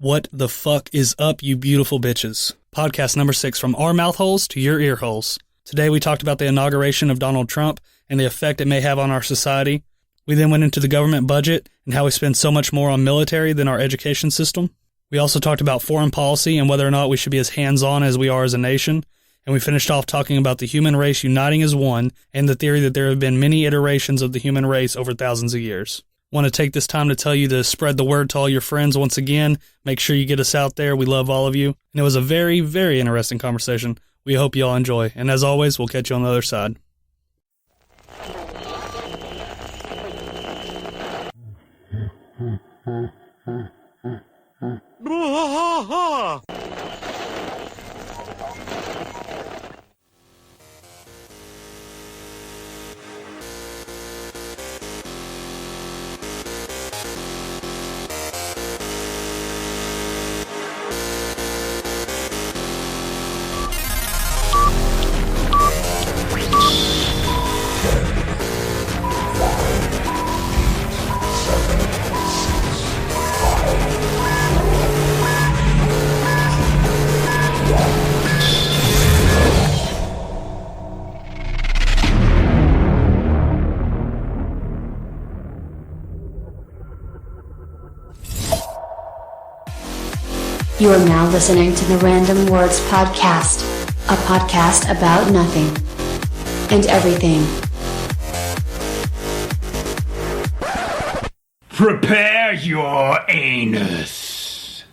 What the fuck is up, you beautiful bitches? Podcast number 6, from our mouth holes to your ear holes. Today we talked about the inauguration of Donald Trump and the effect it may have on our society. We then went into the government budget and how we spend so much more on military than our education system. We also talked about foreign policy and whether or not we should be as hands-on as we are as a nation. And we finished off talking about the human race uniting as one and the theory that there have been many iterations of the human race over thousands of years. Want to take this time to tell you to spread the word to all your friends once again. Make sure you get us out there. We love all of you. And it was a very, very interesting conversation. We hope you all enjoy. And as always, we'll catch you on the other side. You are now listening to the Random Words Podcast, a podcast about nothing and everything. Prepare your anus.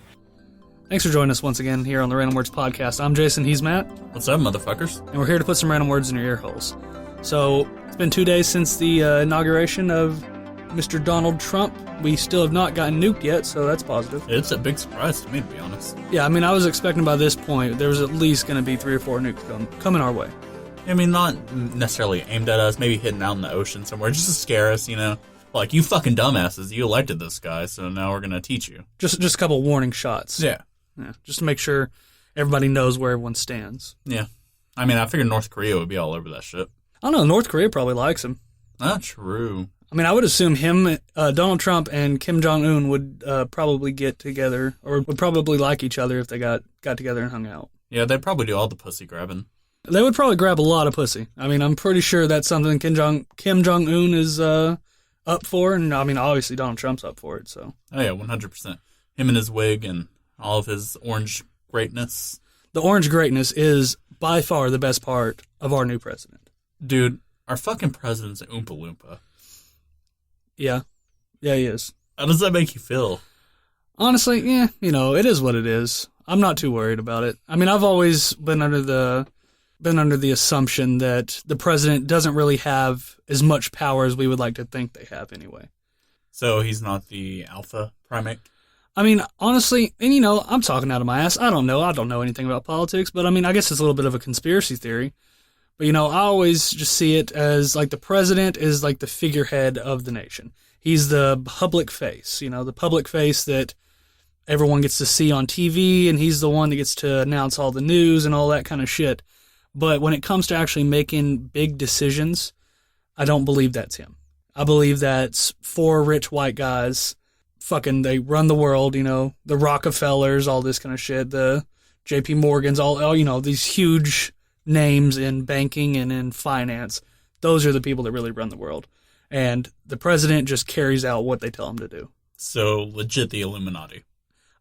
Thanks for joining us once again here on the Random Words Podcast. I'm Jason, he's Matt. What's up, motherfuckers? And we're here to put some random words in your ear holes. So, it's been 2 days since the inauguration of Mr. Donald Trump. We still have not gotten nuked yet, so that's positive. It's a big surprise to me, to be honest. Yeah, I mean, I was expecting by this point there was at least going to be 3 or 4 nukes coming our way. I mean, not necessarily aimed at us, maybe hidden out in the ocean somewhere, just to scare us, you know? Like, you fucking dumbasses, you elected this guy, so now we're going to teach you. Just a couple warning shots. Yeah, just to make sure everybody knows where everyone stands. Yeah. I mean, I figured North Korea would be all over that shit. I don't know, North Korea probably likes him. Not true. I mean, I would assume him, Donald Trump and Kim Jong-un would probably get together, or would probably like each other if they got together and hung out. Yeah, they'd probably do all the pussy grabbing. They would probably grab a lot of pussy. I mean, I'm pretty sure that's something Kim Jong-un is up for, and I mean, obviously Donald Trump's up for it, so. Oh yeah, 100%. Him and his wig and all of his orange greatness. The orange greatness is by far the best part of our new president. Dude, our fucking president's an Oompa Loompa. Yeah, he is. How does that make you feel? Honestly, yeah, you know, it is what it is. I'm not too worried about it. I mean, I've always been under the assumption that the president doesn't really have as much power as we would like to think they have anyway. So he's not the alpha primate? I mean, honestly, and you know, I'm talking out of my ass. I don't know anything about politics, but I mean, I guess it's a little bit of a conspiracy theory. But, you know, I always just see it as, like, the president is, like, the figurehead of the nation. He's the public face, you know, the public face that everyone gets to see on TV, and he's the one that gets to announce all the news and all that kind of shit. But when it comes to actually making big decisions, I don't believe that's him. I believe that's 4 rich white guys, they run the world, you know, the Rockefellers, all this kind of shit, the JP Morgans, all you know, these huge names in banking and in finance. Those are the people that really run the world. And the president just carries out what they tell him to do. So, legit the Illuminati.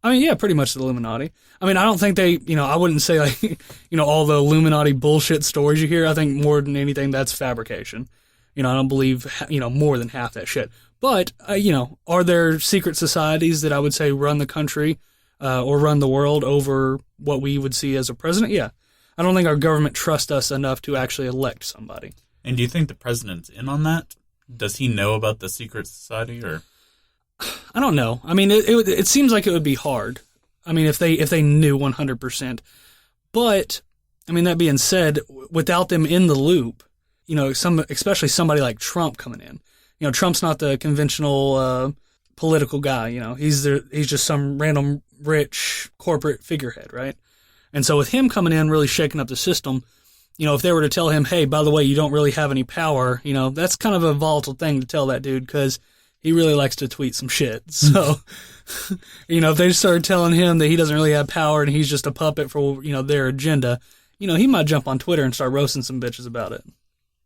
I mean, yeah, pretty much the Illuminati. I mean, I don't think I wouldn't say, like, you know, all the Illuminati bullshit stories you hear. I think more than anything, that's fabrication. You know, I don't believe, you know, more than half that shit. But, you know, are there secret societies that I would say run the country or run the world over what we would see as a president? Yeah. I don't think our government trusts us enough to actually elect somebody. And do you think the president's in on that? Does he know about the secret society, or? I don't know. I mean, it seems like it would be hard. I mean, if they knew 100%. But, I mean, that being said, without them in the loop, you know, especially somebody like Trump coming in. You know, Trump's not the conventional political guy, you know. He's just some random rich corporate figurehead, right? And so with him coming in, really shaking up the system, you know, if they were to tell him, hey, by the way, you don't really have any power, you know, that's kind of a volatile thing to tell that dude, because he really likes to tweet some shit. So, if they started telling him that he doesn't really have power and he's just a puppet for, their agenda, he might jump on Twitter and start roasting some bitches about it.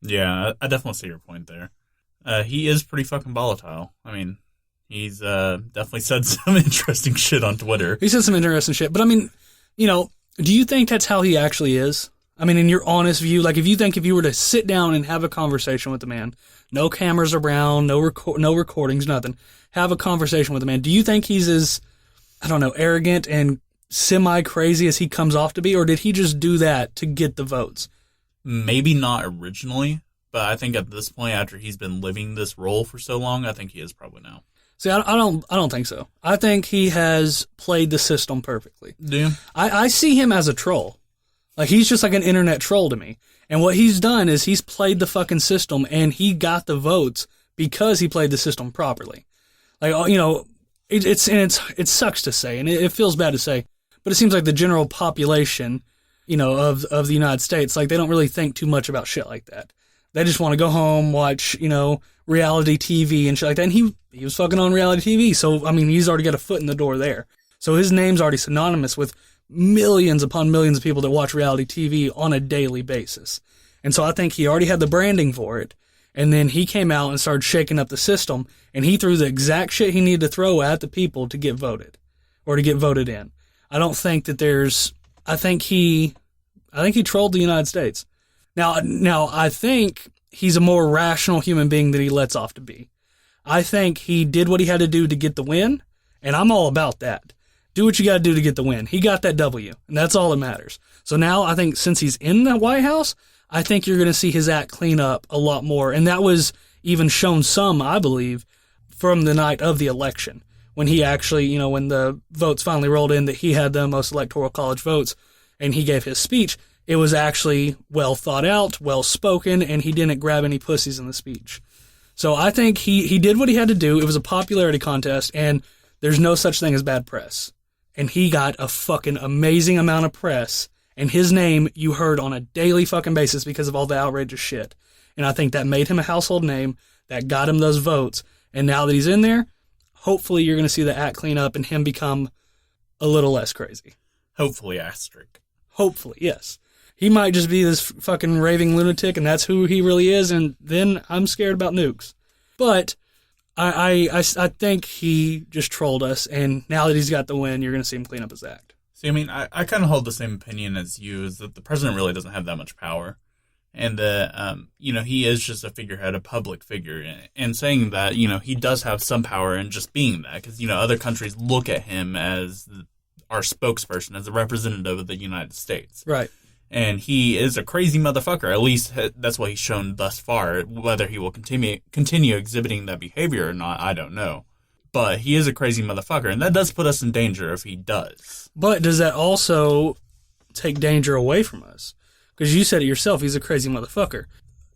Yeah, I definitely see your point there. He is pretty fucking volatile. I mean, he's definitely said some interesting shit on Twitter. He said some interesting shit, but I mean, do you think that's how he actually is? I mean, in your honest view, like if you were to sit down and have a conversation with the man, no cameras around, no recordings, nothing, have a conversation with the man, do you think he's as, I don't know, arrogant and semi-crazy as he comes off to be, or did he just do that to get the votes? Maybe not originally, but I think at this point, after he's been living this role for so long, I think he is probably now. See, I don't think so. I think he has played the system perfectly. Do you? I see him as a troll. Like, he's just like an internet troll to me. And what he's done is he's played the fucking system, and he got the votes because he played the system properly. Like, it sucks to say, and it feels bad to say, but it seems like the general population, of the United States, like, they don't really think too much about shit like that. They just want to go home, watch, reality TV and shit like that. And he was fucking on reality TV. So, I mean, he's already got a foot in the door there. So his name's already synonymous with millions upon millions of people that watch reality TV on a daily basis. And so I think he already had the branding for it. And then he came out and started shaking up the system, and he threw the exact shit he needed to throw at the people to get voted or to get voted in. I don't think that I think he trolled the United States. Now I think he's a more rational human being than he lets off to be. I think he did what he had to do to get the win, and I'm all about that. Do what you got to do to get the win. He got that W, and that's all that matters. So now I think since he's in the White House, I think you're going to see his act clean up a lot more. And that was even shown some, I believe, from the night of the election, when he actually, when the votes finally rolled in that he had the most electoral college votes, and he gave his speech. It was actually well thought out, well spoken, and he didn't grab any pussies in the speech. So I think he did what he had to do. It was a popularity contest, and there's no such thing as bad press. And he got a fucking amazing amount of press, and his name you heard on a daily fucking basis because of all the outrageous shit. And I think that made him a household name, that got him those votes, and now that he's in there, hopefully you're going to see the act clean up and him become a little less crazy. Hopefully, asterisk. Hopefully, yes. He might just be this fucking raving lunatic, and that's who he really is, and then I'm scared about nukes. But I think he just trolled us, and now that he's got the win, you're going to see him clean up his act. See, I mean, I kind of hold the same opinion as you, is that the president really doesn't have that much power. And, he is just a figurehead, a public figure. And saying that, he does have some power in just being that, because, other countries look at him as our spokesperson, as a representative of the United States. Right. And he is a crazy motherfucker. At least that's what he's shown thus far. Whether he will continue exhibiting that behavior or not, I don't know. But he is a crazy motherfucker, and that does put us in danger if he does. But does that also take danger away from us? Because you said it yourself, he's a crazy motherfucker.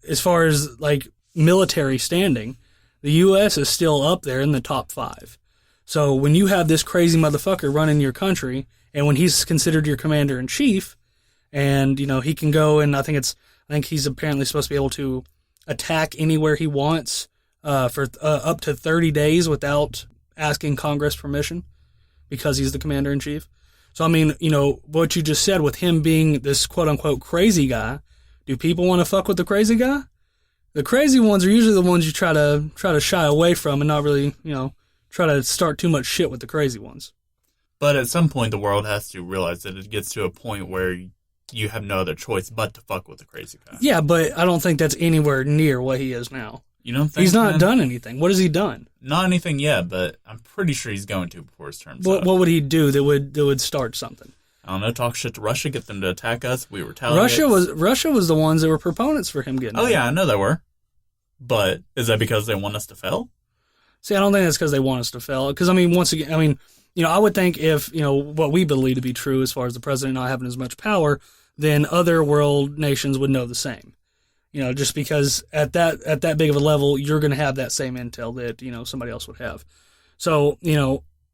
As far as, like, military standing, the U.S. is still up there in the top 5. So when you have this crazy motherfucker running your country, and when he's considered your commander-in-chief, and, he can go and I think he's apparently supposed to be able to attack anywhere he wants for up to 30 days without asking Congress permission because he's the commander-in-chief. So, I mean, what you just said with him being this quote-unquote crazy guy, do people want to fuck with the crazy guy? The crazy ones are usually the ones you try to shy away from and not really, try to start too much shit with the crazy ones. But at some point, the world has to realize that it gets to a point where you have no other choice but to fuck with the crazy guy. Yeah, but I don't think that's anywhere near what he is now. You don't think? He's not done anything. What has he done? Not anything yet, but I'm pretty sure he's going to before his term's up. What would he do that would start something? I don't know. Talk shit to Russia, get them to attack us. We retaliate. Russia was the ones that were proponents for him getting. Oh yeah, I know they were. But is that because they want us to fail? See, I don't think that's because they want us to fail. Because once again, I would think if what we believe to be true as far as the president not having as much power, then other world nations would know the same. Just because at that big of a level, you're going to have that same intel that, somebody else would have. So,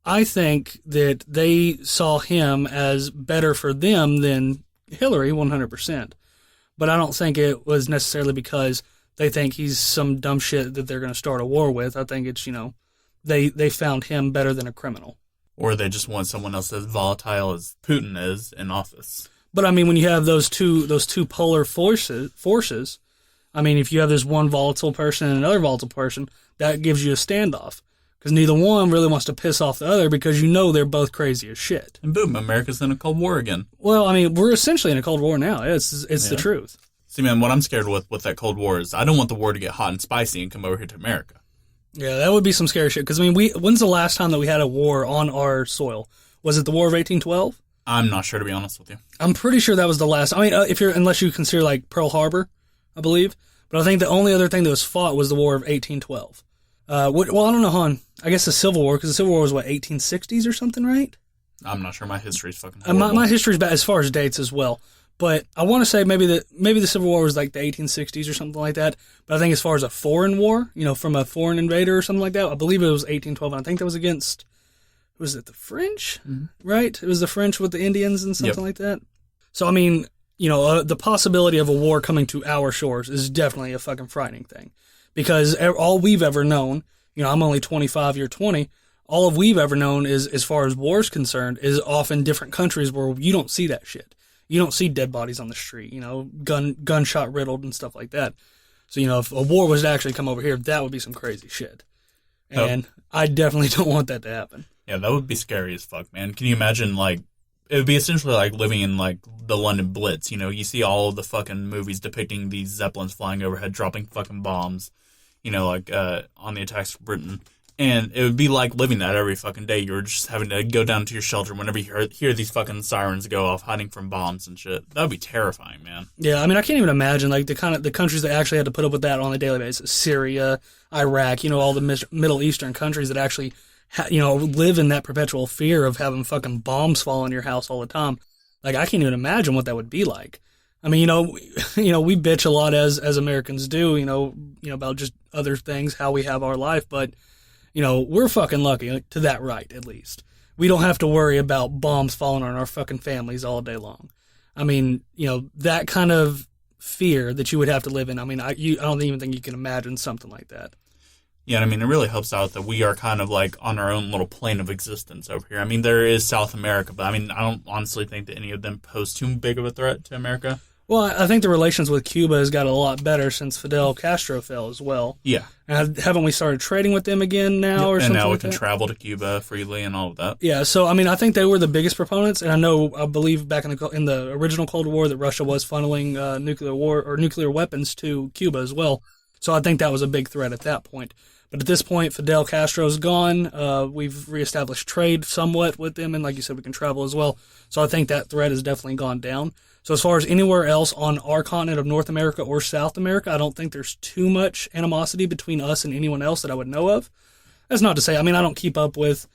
I think that they saw him as better for them than Hillary 100%. But I don't think it was necessarily because they think he's some dumb shit that they're going to start a war with. I think it's, they found him better than a criminal. Or they just want someone else as volatile as Putin is in office. But I mean, when you have those two polar forces, I mean, if you have this one volatile person and another volatile person, that gives you a standoff. Because neither one really wants to piss off the other because you know they're both crazy as shit. And boom, America's in a Cold War again. Well, I mean, we're essentially in a Cold War now. It's the truth. See, man, what I'm scared with that Cold War is I don't want the war to get hot and spicy and come over here to America. Yeah, that would be some scary shit. Because, I mean, when's the last time that we had a war on our soil? Was it the War of 1812? I'm not sure, to be honest with you. I'm pretty sure that was the last. I mean, unless you consider, like, Pearl Harbor, I believe. But I think the only other thing that was fought was the War of 1812. Well, I don't know, hon. I guess the Civil War, because the Civil War was, 1860s or something, right? I'm not sure. My history's fucking horrible. My history's bad as far as dates as well. But I want to say maybe the Civil War was like the 1860s or something like that. But I think as far as a foreign war, from a foreign invader or something like that, I believe it was 1812. And I think that was against, was it the French? Mm-hmm. Right? It was the French with the Indians and something like that. So, I mean, the possibility of a war coming to our shores is definitely a fucking frightening thing. Because all we've ever known, I'm only 25, you're 20, all we've ever known is, as far as war's concerned, is often different countries where you don't see that shit. You don't see dead bodies on the street, gunshot riddled and stuff like that. So, if a war was to actually come over here, that would be some crazy shit. And I definitely don't want that to happen. Yeah, that would be scary as fuck, man. Can you imagine, it would be essentially like living in, the London Blitz. You see all of the fucking movies depicting these Zeppelins flying overhead, dropping fucking bombs, on the attacks of Britain. And it would be like living that every fucking day. You're just having to go down to your shelter whenever you hear these fucking sirens go off, hiding from bombs and shit. That would be terrifying, man. Yeah, I mean, I can't even imagine, the countries that actually had to put up with that on a daily basis. Syria, Iraq, all the Middle Eastern countries that actually, live in that perpetual fear of having fucking bombs fall on your house all the time. I can't even imagine what that would be like. I mean, we bitch a lot as Americans do, about just other things, how we have our life, but we're fucking lucky to that right, at least. We don't have to worry about bombs falling on our fucking families all day long. I mean, that kind of fear that you would have to live in. I mean, I don't even think you can imagine something like that. Yeah, I mean, it really helps out that we are kind of on our own little plane of existence over here. I mean, there is South America, but I mean, I don't honestly think that any of them pose too big of a threat to America. Well, I think the relations with Cuba has got a lot better since Fidel Castro fell as well. Yeah. And haven't we started trading with them again now or something? And now we like can that? travel to Cuba freely and all of that. Yeah, so I mean, I think they were the biggest proponents, and I believe back in the original Cold War that Russia was funneling nuclear weapons to Cuba as well. So I think that was a big threat at that point. But at this point, Fidel Castro's gone. We've reestablished trade somewhat with them, and like you said, we can travel as well. So I think that threat has definitely gone down. So as far as anywhere else on our continent of North America or South America, I don't think there's too much animosity between us and anyone else that I would know of. That's not to say, I mean, I don't keep up with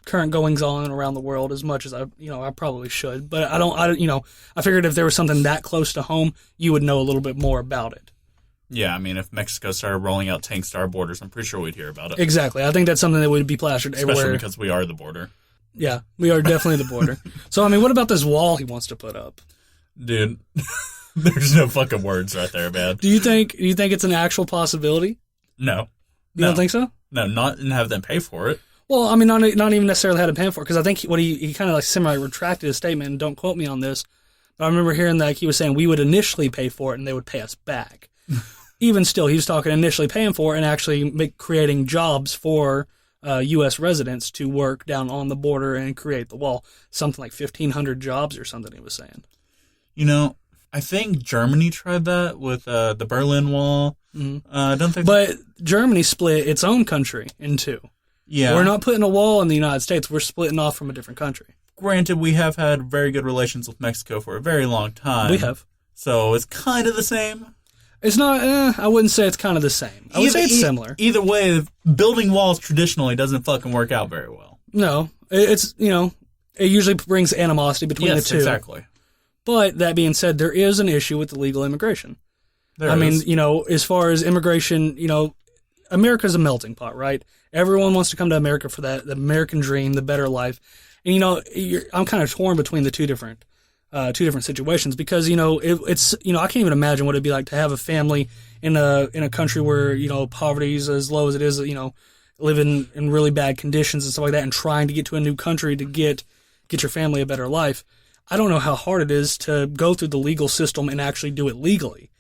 current goings on around the world as much as I probably should. But I figured if there was something that close to home, you would know a little bit more about it. Yeah, I mean, if Mexico started rolling out tanks to our borders, I'm pretty sure we'd hear about it. Exactly. I think that's something that would be plastered everywhere. Especially because we are the border. Yeah, we are definitely the border. So, I mean, what about this wall he wants to put up? Dude, there's no fucking words right there, man. Do you think it's an actual possibility? No. You don't think so? No, not and have them pay for it. Well, I mean, not even necessarily had to pay for it, because I think he kind of semi-retracted his statement, and don't quote me on this, but I remember hearing that he was saying we would initially pay for it and they would pay us back. Even still, he was talking initially paying for it and actually creating jobs for U.S. residents to work down on the border and create the wall. Something like 1,500 jobs or something he was saying. I think Germany tried that with the Berlin Wall. Mm-hmm. I don't think. But Germany split its own country in two. Yeah. We're not putting a wall in the United States. We're splitting off from a different country. Granted, we have had very good relations with Mexico for a very long time. We have. So it's kind of the same. It's not, I wouldn't say it's kind of the same. I would say it's similar. Either way, building walls traditionally doesn't fucking work out very well. No. It's, it usually brings animosity between the two. Yes, exactly. But that being said, there is an issue with illegal immigration. I mean, as far as immigration, America's a melting pot, right? Everyone wants to come to America for the American dream, the better life. And, I'm kind of torn between the two different situations because, it's I can't even imagine what it'd be like to have a family in a country where, poverty is as low as it is, living in really bad conditions and stuff like that, and trying to get to a new country to get your family a better life. I don't know how hard it is to go through the legal system and actually do it legally.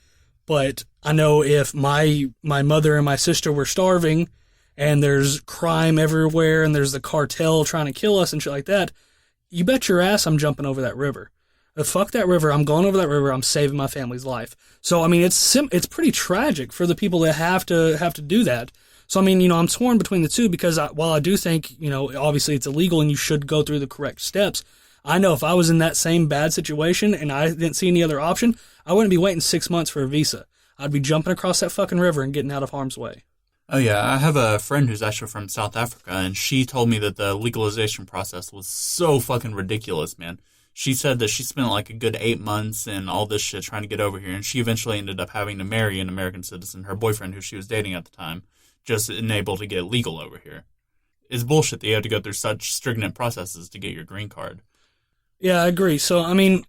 But I know if my mother and my sister were starving and there's crime everywhere and there's the cartel trying to kill us and shit like that, you bet your ass I'm jumping over that river. Fuck that river. I'm going over that river. I'm saving my family's life. So, I mean, it's pretty tragic for the people that have to do that. So, I mean, I'm torn between the two because while I do think, obviously it's illegal and you should go through the correct steps, I know if I was in that same bad situation and I didn't see any other option, I wouldn't be waiting 6 months for a visa. I'd be jumping across that fucking river and getting out of harm's way. Oh, yeah. I have a friend who's actually from South Africa, and she told me that the legalization process was so fucking ridiculous, man. She said that she spent like a good 8 months and all this shit trying to get over here, and she eventually ended up having to marry an American citizen, her boyfriend, who she was dating at the time, just enabled to get legal over here. It's bullshit that you have to go through such stringent processes to get your green card. Yeah, I agree. So, I mean,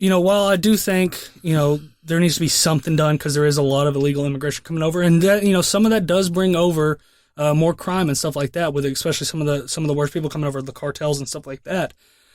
while I do think, there needs to be something done because there is a lot of illegal immigration coming over, and that, some of that does bring over more crime and stuff like that, with especially some of the worst people coming over, the cartels and stuff like that.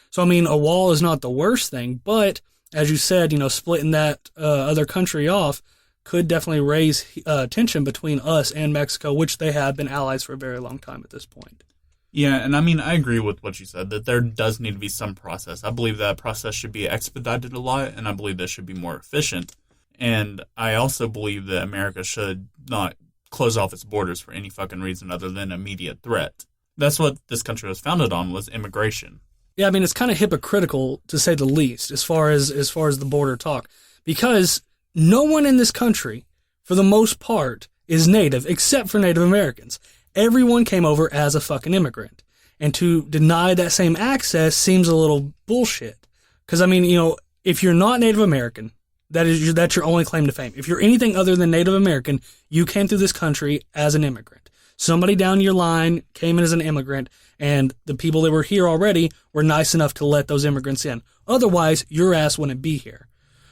So, I mean, a wall is not the worst thing, but as you said, splitting that other country off could definitely raise tension between us and Mexico, which they have been allies for a very long time at this point. Yeah, and I mean, I agree with what you said, that there does need to be some process. I believe that process should be expedited a lot, and I believe that should be more efficient. And I also believe that America should not close off its borders for any fucking reason other than immediate threat. That's what this country was founded on, was immigration. Yeah, I mean, it's kind of hypocritical, to say the least, as far as the border talk, because no one in this country, for the most part, is native, except for Native Americans. Everyone came over as a fucking immigrant. And to deny that same access seems a little bullshit. Because, I mean, if you're not Native American, that's your only claim to fame. If you're anything other than Native American, you came through this country as an immigrant. Somebody down your line came in as an immigrant, and the people that were here already were nice enough to let those immigrants in. Otherwise, your ass wouldn't be here.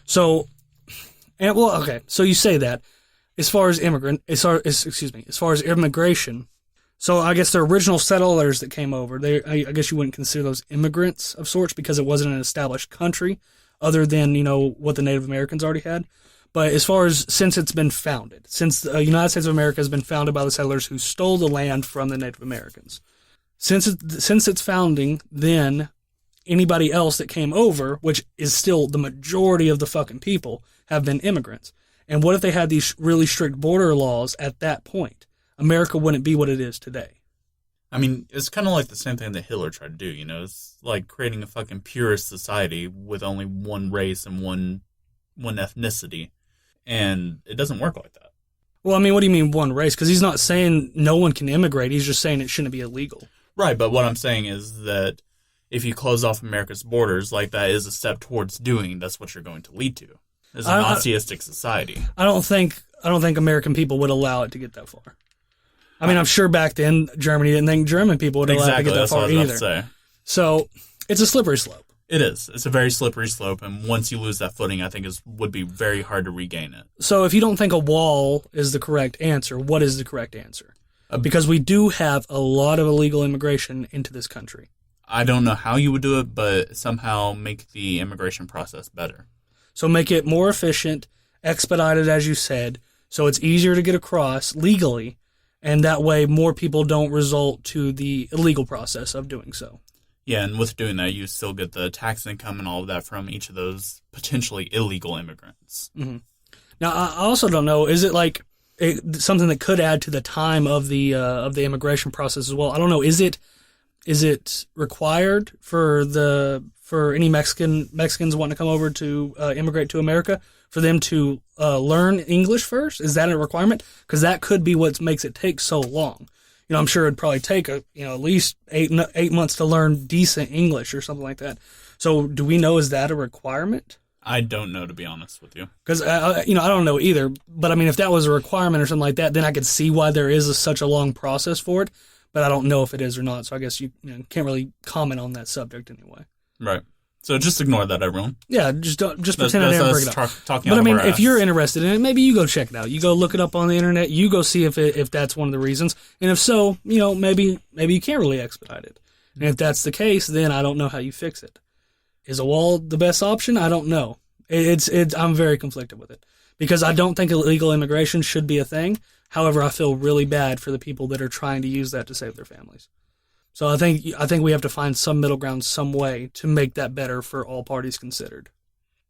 So, so you say that. As far as immigration, so I guess the original settlers that came over, I guess you wouldn't consider those immigrants of sorts because it wasn't an established country other than, what the Native Americans already had. But as far as since it's been founded, since the United States of America has been founded by the settlers who stole the land from the Native Americans. Since its founding, then anybody else that came over, which is still the majority of the fucking people, have been immigrants. And what if they had these really strict border laws at that point? America wouldn't be what it is today. I mean, it's kind of like the same thing that Hitler tried to do, It's like creating a fucking purist society with only one race and one ethnicity. And it doesn't work like that. Well, I mean, what do you mean one race? Because he's not saying no one can immigrate. He's just saying it shouldn't be illegal. Right, but what I'm saying is that if you close off America's borders, like that is a step towards doing, that's what you're going to lead to. Is a Nazistic society. I don't think American people would allow it to get that far. I mean, I'm sure back then Germany didn't think German people would allow it to get that far either. So it's a slippery slope. It is. It's a very slippery slope, and once you lose that footing, I think it would be very hard to regain it. So if you don't think a wall is the correct answer, what is the correct answer? Because we do have a lot of illegal immigration into this country. I don't know how you would do it, but somehow make the immigration process better. So make it more efficient, expedited, as you said, so it's easier to get across legally, and that way more people don't result to the illegal process of doing so. Yeah, and with doing that, you still get the tax income and all of that from each of those potentially illegal immigrants. Mm-hmm. Now, I also don't know, is it like something that could add to the time of the immigration process as well? I don't know, is it required for any Mexicans wanting to come over to immigrate to America, for them to learn English first? Is that a requirement? Because that could be what makes it take so long. I'm sure it'd probably take at least eight months to learn decent English or something like that. So do we know, is that a requirement? I don't know, to be honest with you. Because, I don't know either. But, I mean, if that was a requirement or something like that, then I could see why there is such a long process for it. But I don't know if it is or not. So I guess you can't really comment on that subject anyway. Right. So just ignore that, everyone. Yeah, just pretend I didn't bring it up. Talking But out I mean, of our if you're ass. interested in it, maybe you go check it out. You go look it up on the internet. You go see if that's one of the reasons. And if so, maybe you can't really expedite it. And if that's the case, then I don't know how you fix it. Is a wall the best option? I don't know. I'm very conflicted with it because I don't think illegal immigration should be a thing. However, I feel really bad for the people that are trying to use that to save their families. So I think we have to find some middle ground, some way to make that better for all parties considered.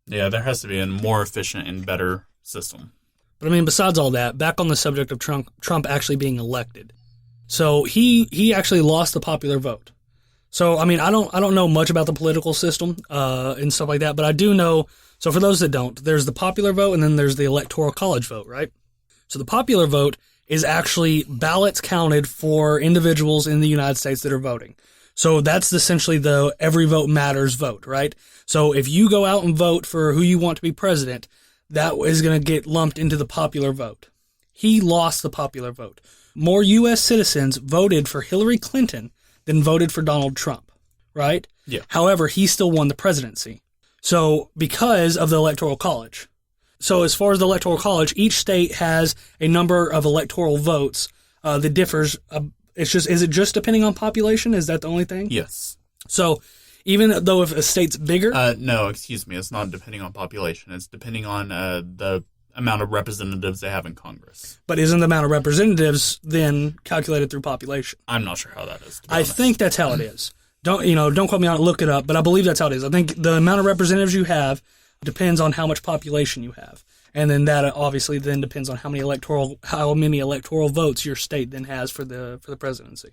Yeah, there has to be a more efficient and better system. But I mean, besides all that, back on the subject of Trump actually being elected. So he actually lost the popular vote. So I mean, I don't know much about the political system and stuff like that, but I do know. So for those that don't, there's the popular vote and then there's the electoral college vote, right? So the popular vote is actually ballots counted for individuals in the United States that are voting. So that's essentially the every vote matters vote, right? So if you go out and vote for who you want to be president, that is going to get lumped into the popular vote. He lost the popular vote. More U.S. citizens voted for Hillary Clinton than voted for Donald Trump, right? Yeah. However, he still won the presidency. So because of the electoral college. So as far as the electoral college, each state has a number of electoral votes that differs. Is it just depending on population? Is that the only thing? Yes. So even though if a state's bigger, No, excuse me. It's not depending on population. It's depending on the amount of representatives they have in Congress. but isn't the amount of representatives then calculated through population? I'm not sure how that is. To be I honest. think that's how it is. Don't quote me on it. Look it up. But I believe that's how it is. I think the amount of representatives you have depends on how much population you have, and then that obviously then depends on how many electoral votes your state then has for the presidency.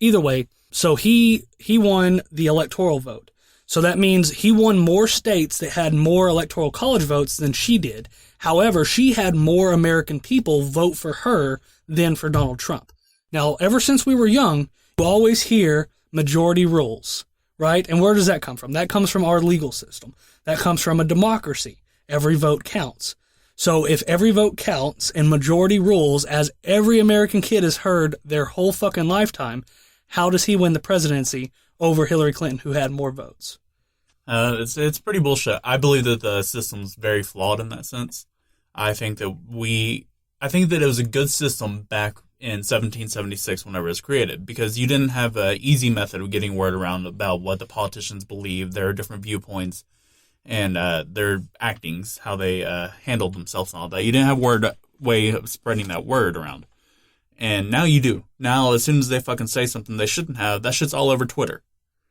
Either way, so he won the electoral vote. So that means he won more states that had more electoral college votes than she did. However, she had more American people vote for her than for Donald Trump. Now, ever since we were young, you always hear majority rules, right? And where does that come from? That comes from our legal system. That comes from a democracy. Every vote counts. So if every vote counts and majority rules, as every American kid has heard their whole fucking lifetime, how does he win the presidency over Hillary Clinton, who had more votes? It's pretty bullshit. I believe that the system's very flawed in that sense. I think that it was a good system back in 1776 whenever it was created, because you didn't have an easy method of getting word around about what the politicians believe, their different viewpoints, and their actings, how they handled themselves and all that. You didn't have a way of spreading that word around. And now you do. Now, as soon as they fucking say something they shouldn't have, that shit's all over Twitter.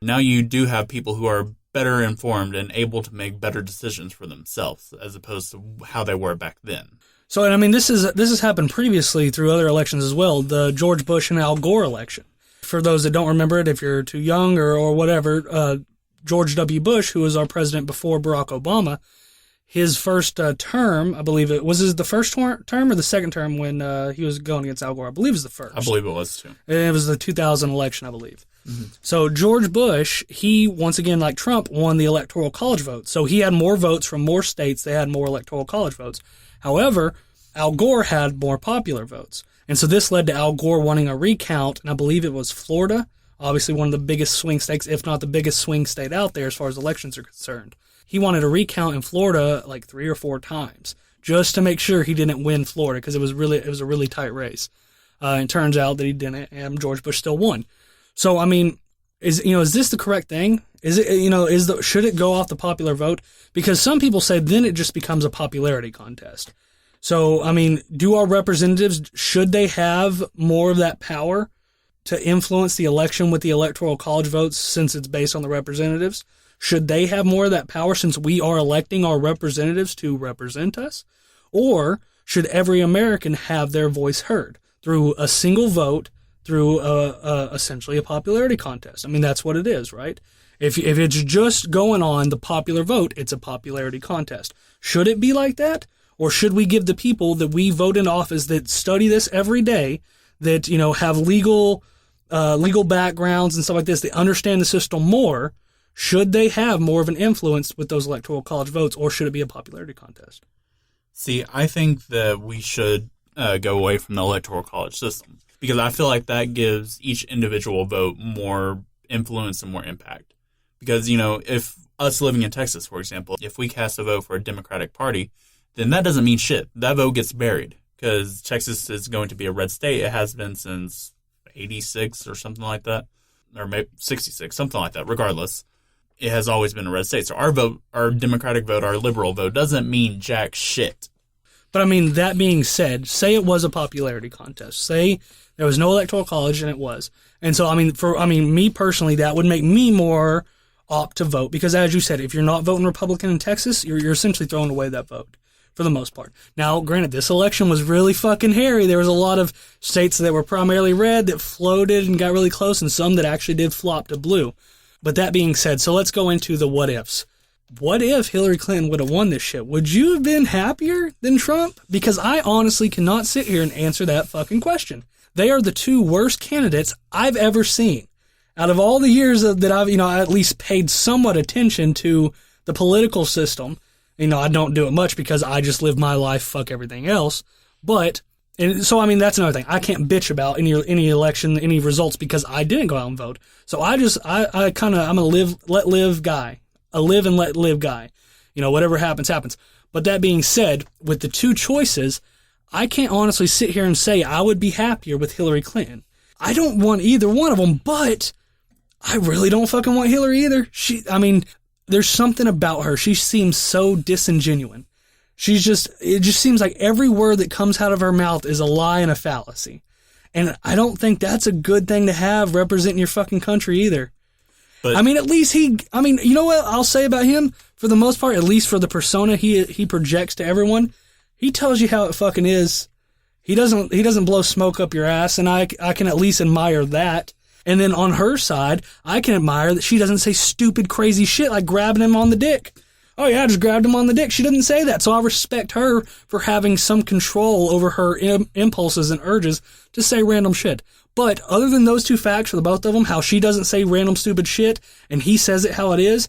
Now you do have people who are better informed and able to make better decisions for themselves, as opposed to how they were back then. So, and I mean, this has happened previously through other elections as well. The George Bush and Al Gore election. For those that don't remember it, if you're too young or whatever, George W. Bush, who was our president before Barack Obama, his first term, I believe it was the first term or the second term when he was going against Al Gore. I believe it was the first. I believe it was too. It was the 2000 election, I believe. Mm-hmm. So George Bush, he, once again, like Trump, won the electoral college vote. So he had more votes from more states. They had more electoral college votes. However, Al Gore had more popular votes. And so this led to Al Gore wanting a recount, and I believe it was Florida, obviously one of the biggest swing states, if not the biggest swing state out there as far as elections are concerned. He wanted a recount in Florida like 3 or 4 times just to make sure he didn't win Florida, because it was a really tight race. And it turns out that he didn't, and George Bush still won. So, I mean, is this the correct thing? Is it, should it go off the popular vote? Because some people say then it just becomes a popularity contest. So, I mean, do our representatives, should they have more of that power to influence the election with the electoral college votes, since it's based on the representatives? Should they have more of that power since we are electing our representatives to represent us? Or should every American have their voice heard through a single vote, through essentially a popularity contest? I mean, that's what it is, right? If it's just going on the popular vote, it's a popularity contest. Should it be like that? Or should we give the people that we vote in office, that study this every day, that, have legal backgrounds and stuff like this, they understand the system more, should they have more of an influence with those electoral college votes, or should it be a popularity contest? See, I think that we should go away from the electoral college system, because I feel like that gives each individual vote more influence and more impact. Because, if us living in Texas, for example, if we cast a vote for a Democratic Party, then that doesn't mean shit. That vote gets buried because Texas is going to be a red state. It has been since 86 or something like that, or maybe 66, something like that. Regardless, it has always been a red state. So our vote, our Democratic vote, our liberal vote doesn't mean jack shit. But I mean, that being said, say it was a popularity contest. Say there was no electoral college and it was. And so, me personally, that would make me more opt to vote because, as you said, if you're not voting Republican in Texas, you're essentially throwing away that vote for the most part. Now, granted, this election was really fucking hairy. There was a lot of states that were primarily red that floated and got really close, and some that actually did flop to blue. But that being said, so let's go into the what ifs. What if Hillary Clinton would have won this shit? Would you have been happier than Trump? Because I honestly cannot sit here and answer that fucking question. They are the two worst candidates I've ever seen. Out of all the years that I've, at least paid somewhat attention to the political system, I don't do it much because I just live my life, fuck everything else. But, and so, that's another thing. I can't bitch about any election, any results because I didn't go out and vote. So I'm a let live guy. A live and let live guy. Whatever happens, happens. But that being said, with the two choices, I can't honestly sit here and say I would be happier with Hillary Clinton. I don't want either one of them, but I really don't fucking want Hillary either. There's something about her. She seems so disingenuous. It just seems like every word that comes out of her mouth is a lie and a fallacy. And I don't think that's a good thing to have representing your fucking country either. But, at least you know what I'll say about him? For the most part, at least for the persona he projects to everyone, he tells you how it fucking is. He doesn't blow smoke up your ass, and I can at least admire that. And then on her side, I can admire that she doesn't say stupid, crazy shit like grabbing him on the dick. Oh yeah, I just grabbed him on the dick. She didn't say that. So I respect her for having some control over her impulses and urges to say random shit. But other than those two facts for the both of them, how she doesn't say random stupid shit and he says it how it is,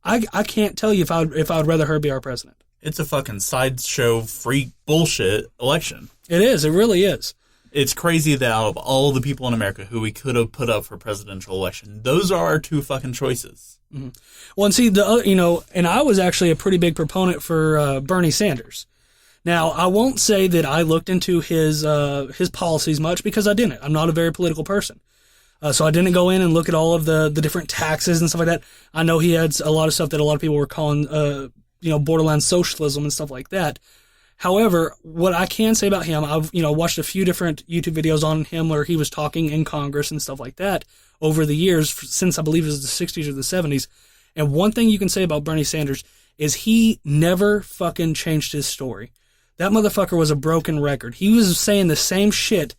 I can't tell you if I would rather her be our president. It's a fucking sideshow freak bullshit election. It is. It really is. It's crazy that out of all the people in America who we could have put up for presidential election, those are our two fucking choices. Mm-hmm. Well, and see, and I was actually a pretty big proponent for Bernie Sanders. Now, I won't say that I looked into his policies much because I didn't. I'm not a very political person. So I didn't go in and look at all of the different taxes and stuff like that. I know he had a lot of stuff that a lot of people were calling, borderline socialism and stuff like that. However, what I can say about him, I've, watched a few different YouTube videos on him where he was talking in Congress and stuff like that over the years since I believe it was the 60s or the 70s. And one thing you can say about Bernie Sanders is he never fucking changed his story. That motherfucker was a broken record. He was saying the same shit,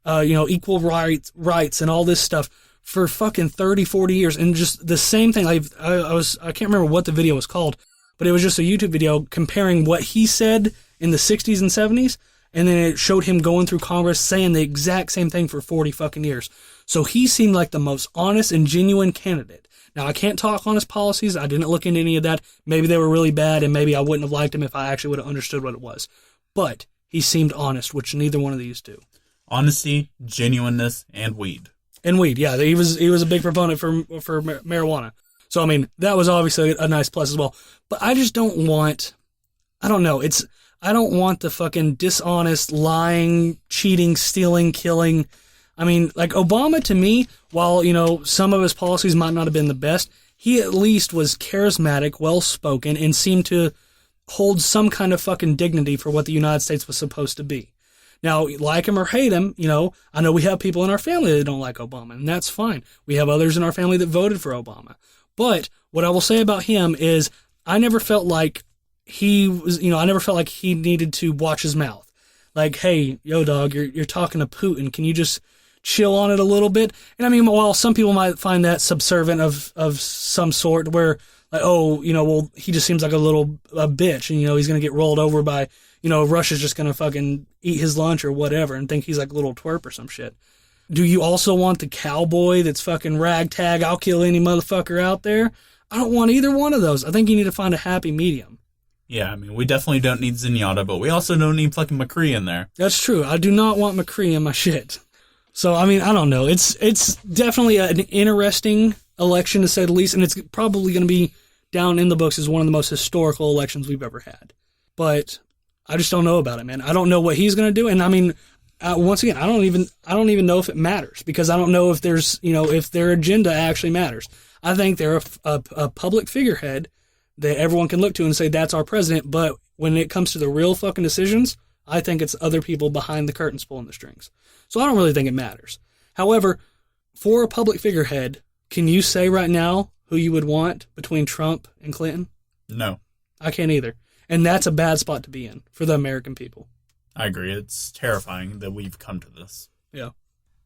equal rights and all this stuff for fucking 30, 40 years. And just the same thing. I can't remember what the video was called, but it was just a YouTube video comparing what he said in the 60s and 70s. And then it showed him going through Congress saying the exact same thing for 40 fucking years. So he seemed like the most honest and genuine candidate. Now, I can't talk on his policies. I didn't look into any of that. Maybe they were really bad, and maybe I wouldn't have liked him if I actually would have understood what it was. But he seemed honest, which neither one of these do. Honesty, genuineness, and weed. And weed, yeah. He was a big proponent for marijuana. So, that was obviously a nice plus as well. But I just don't want, I don't want the fucking dishonest, lying, cheating, stealing, killing. Obama, to me, while, some of his policies might not have been the best, he at least was charismatic, well-spoken, and seemed to hold some kind of fucking dignity for what the United States was supposed to be. Now, like him or hate him, I know we have people in our family that don't like Obama, and that's fine. We have others in our family that voted for Obama. But what I will say about him is I never felt like he was, I never felt like he needed to watch his mouth. Like, hey, yo, dog, you're talking to Putin. Can you just chill on it a little bit? And while some people might find that subservient of some sort where, like, he just seems like a bitch and, he's going to get rolled over by, Russia's just going to fucking eat his lunch or whatever and think he's like a little twerp or some shit. Do you also want the cowboy that's fucking ragtag, I'll kill any motherfucker out there? I don't want either one of those. I think you need to find a happy medium. Yeah, we definitely don't need Zenyatta, but we also don't need fucking McCree in there. That's true. I do not want McCree in my shit. So, I don't know. It's definitely an interesting election, to say the least, and it's probably going to be down in the books as one of the most historical elections we've ever had. But I just don't know about it, man. I don't know what he's going to do. And I mean, once again, I don't even know if it matters, because I don't know if there's, if their agenda actually matters. I think they're a public figurehead that everyone can look to and say, that's our president. But when it comes to the real fucking decisions, I think it's other people behind the curtains pulling the strings. So I don't really think it matters. However, for a public figurehead, can you say right now who you would want between Trump and Clinton? No. I can't either. And that's a bad spot to be in for the American people. I agree. It's terrifying that we've come to this. Yeah.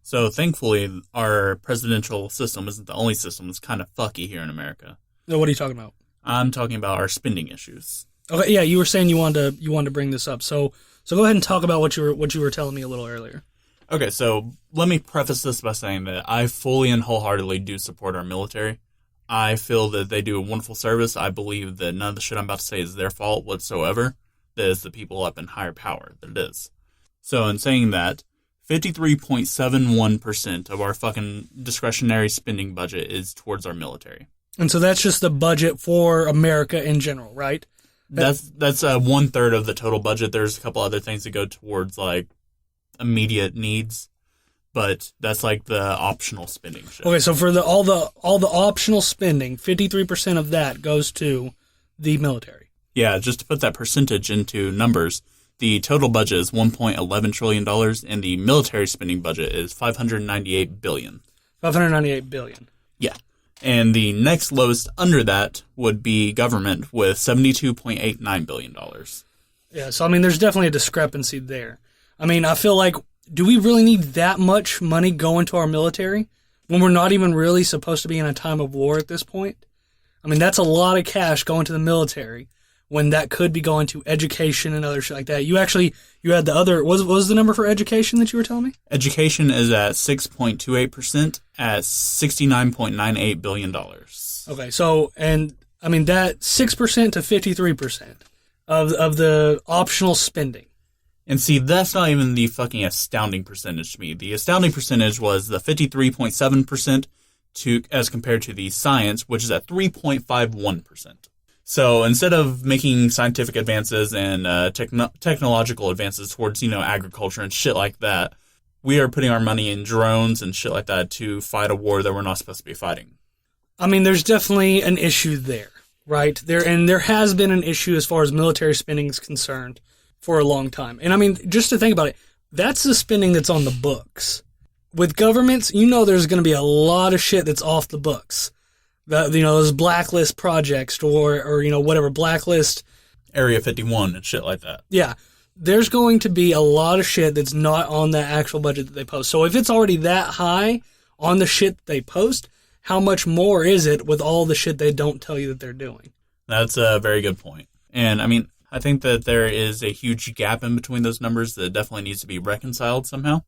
So thankfully, our presidential system isn't the only system that's kind of fucky here in America. So what are you talking about? I'm talking about our spending issues. Okay, yeah, you were saying you wanted to bring this up. So go ahead and talk about what you were telling me a little earlier. Okay, so let me preface this by saying that I fully and wholeheartedly do support our military. I feel that they do a wonderful service. I believe that none of the shit I'm about to say is their fault whatsoever. That is the people up in higher power that it is. So in saying that, 53.71% of our fucking discretionary spending budget is towards our military. And so that's just the budget for America in general, right? That's 1/3 of the total budget. There's a couple other things that go towards like immediate needs, but that's like the optional spending shit. Okay, so for all the optional spending, 53% of that goes to the military. Yeah, just to put that percentage into numbers, the total budget is $1.11 trillion, and the military spending budget is $598 billion. $598 billion. Yeah. And the next lowest under that would be government with $72.89 billion. Yeah, so I mean, there's definitely a discrepancy there. I mean, I feel like, do we really need that much money going to our military when we're not even really supposed to be in a time of war at this point? I mean, that's a lot of cash going to the military when that could be going to education and other shit like that. You had the other, what was the number for education that you were telling me? Education is at 6.28% at $69.98 billion. Okay, so, and I mean, that 6% to 53% of the optional spending. And see, that's not even the fucking astounding percentage to me. The astounding percentage was the 53.7% as compared to the science, which is at 3.51%. So instead of making scientific advances and technological advances towards, agriculture and shit like that, we are putting our money in drones and shit like that to fight a war that we're not supposed to be fighting. I mean, there's definitely an issue there, right? There has been an issue as far as military spending is concerned for a long time. And I mean, just to think about it, that's the spending that's on the books. With governments, there's going to be a lot of shit that's off the books. Those blacklist projects or whatever, blacklist. Area 51 and shit like that. Yeah. There's going to be a lot of shit that's not on the actual budget that they post. So if it's already that high on the shit that they post, how much more is it with all the shit they don't tell you that they're doing? That's a very good point. And I mean, I think that there is a huge gap in between those numbers that definitely needs to be reconciled somehow.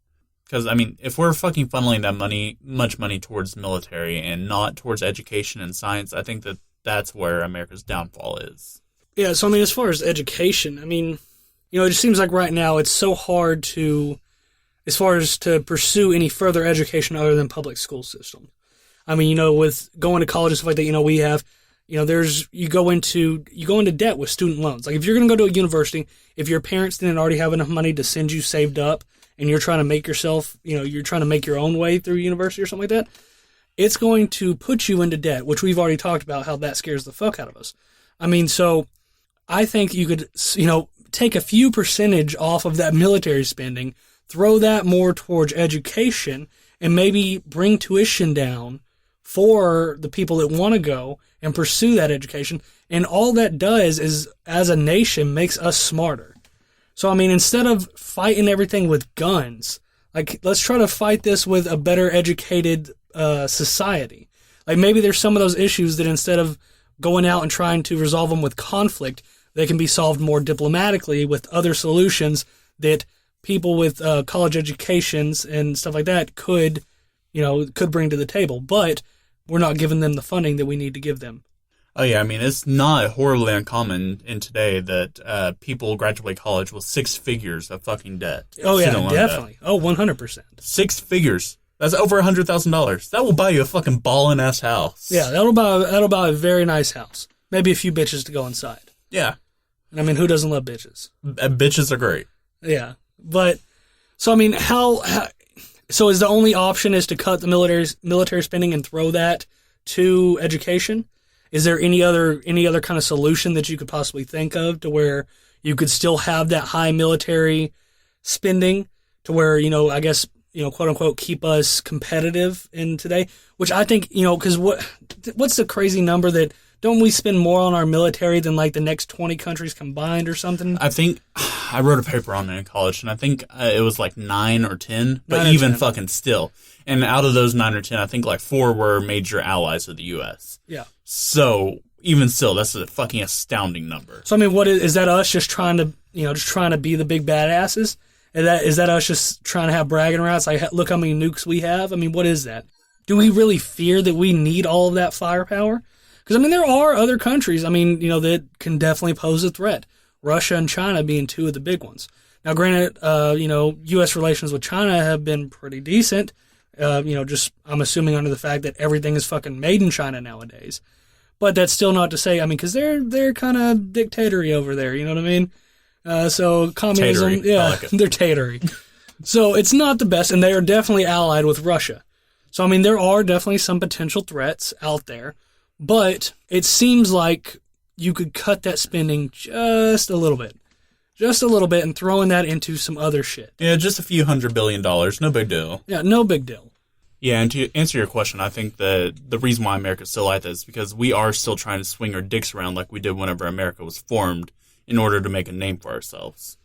Because, I mean, if we're fucking funneling that much money towards military and not towards education and science, I think that that's where America's downfall is. Yeah, so I mean, as far as education, I mean, it just seems like right now it's so hard as far as to pursue any further education other than public school system. I mean, with going to college and stuff like that, we have, you go into debt with student loans. Like if you're going to go to a university, if your parents didn't already have enough money to send you saved up, and you're trying to make yourself, you're trying to make your own way through university or something like that, it's going to put you into debt, which we've already talked about how that scares the fuck out of us. I mean, so I think you could, take a few percentage off of that military spending, throw that more towards education, and maybe bring tuition down for the people that want to go and pursue that education. And all that does is, as a nation, makes us smarter. So, I mean, instead of fighting everything with guns, like, let's try to fight this with a better educated society. Like, maybe there's some of those issues that instead of going out and trying to resolve them with conflict, they can be solved more diplomatically with other solutions that people with college educations and stuff like that could bring to the table. But we're not giving them the funding that we need to give them. Oh, yeah. I mean, it's not horribly uncommon in today that people graduate college with 6 figures of fucking debt. Oh, yeah, definitely. Oh, 100%. 6 figures. That's over $100,000. That will buy you a fucking ballin' ass house. Yeah, that'll buy a very nice house. Maybe a few bitches to go inside. Yeah. And I mean, who doesn't love bitches? Bitches are great. Yeah. But, so I mean, so is the only option is to cut the military spending and throw that to education? Is there any other kind of solution that you could possibly think of to where you could still have that high military spending to where, I guess, quote unquote, keep us competitive in today? Which I think, because what's the crazy number that don't we spend more on our military than like the next 20 countries combined or something? I think I wrote a paper on it in college, and I think it was like 9 or 10, but 9 or even 10. fucking still. And out of those 9 or 10, I think like 4 were major allies of the U.S. Yeah. So even still, that's a fucking astounding number. So I mean, what is that? Us just trying to be the big badasses? Is that us just trying to have bragging rights? Like, look how many nukes we have. I mean, what is that? Do we really fear that we need all of that firepower? Because I mean, there are other countries. I mean, that can definitely pose a threat. Russia and China being 2 of the big ones. Now, granted, U.S. relations with China have been pretty decent. Just I'm assuming under the fact that everything is fucking made in China nowadays. But that's still not to say, I mean, because they're kind of dictatory over there, you know what I mean? So communism, Tatery. yeah, I like it. they're tatery. So it's not the best, and they are definitely allied with Russia. So, I mean, there are definitely some potential threats out there, but it seems like you could cut that spending just a little bit, and throwing that into some other shit. Yeah, just a few $100 billion. No big deal. Yeah, no big deal. Yeah, and to answer your question, I think that the reason why America's still like that is because we are still trying to swing our dicks around like we did whenever America was formed in order to make a name for ourselves.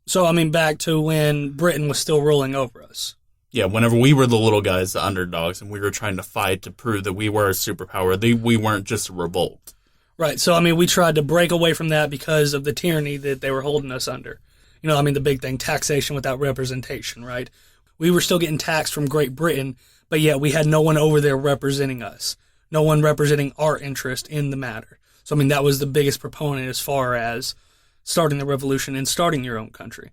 So, I mean, back to when Britain was still ruling over us. Yeah, whenever we were the little guys, the underdogs, and we were trying to fight to prove that we were a superpower, we weren't just a revolt. Right, so, I mean, we tried to break away from that because of the tyranny that they were holding us under. I mean, the big thing, taxation without representation, right? We were still getting taxed from Great Britain, but yet we had no one over there representing us. No one representing our interest in the matter. So, I mean, that was the biggest proponent as far as starting the revolution and starting your own country.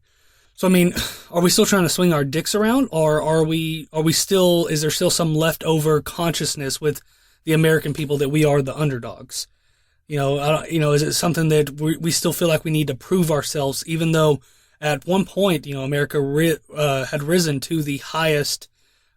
So, I mean, are we still trying to swing our dicks around, or is there still some leftover consciousness with the American people that we are the underdogs? Is it something that we still feel like we need to prove ourselves, even though at one point, America had risen to the highest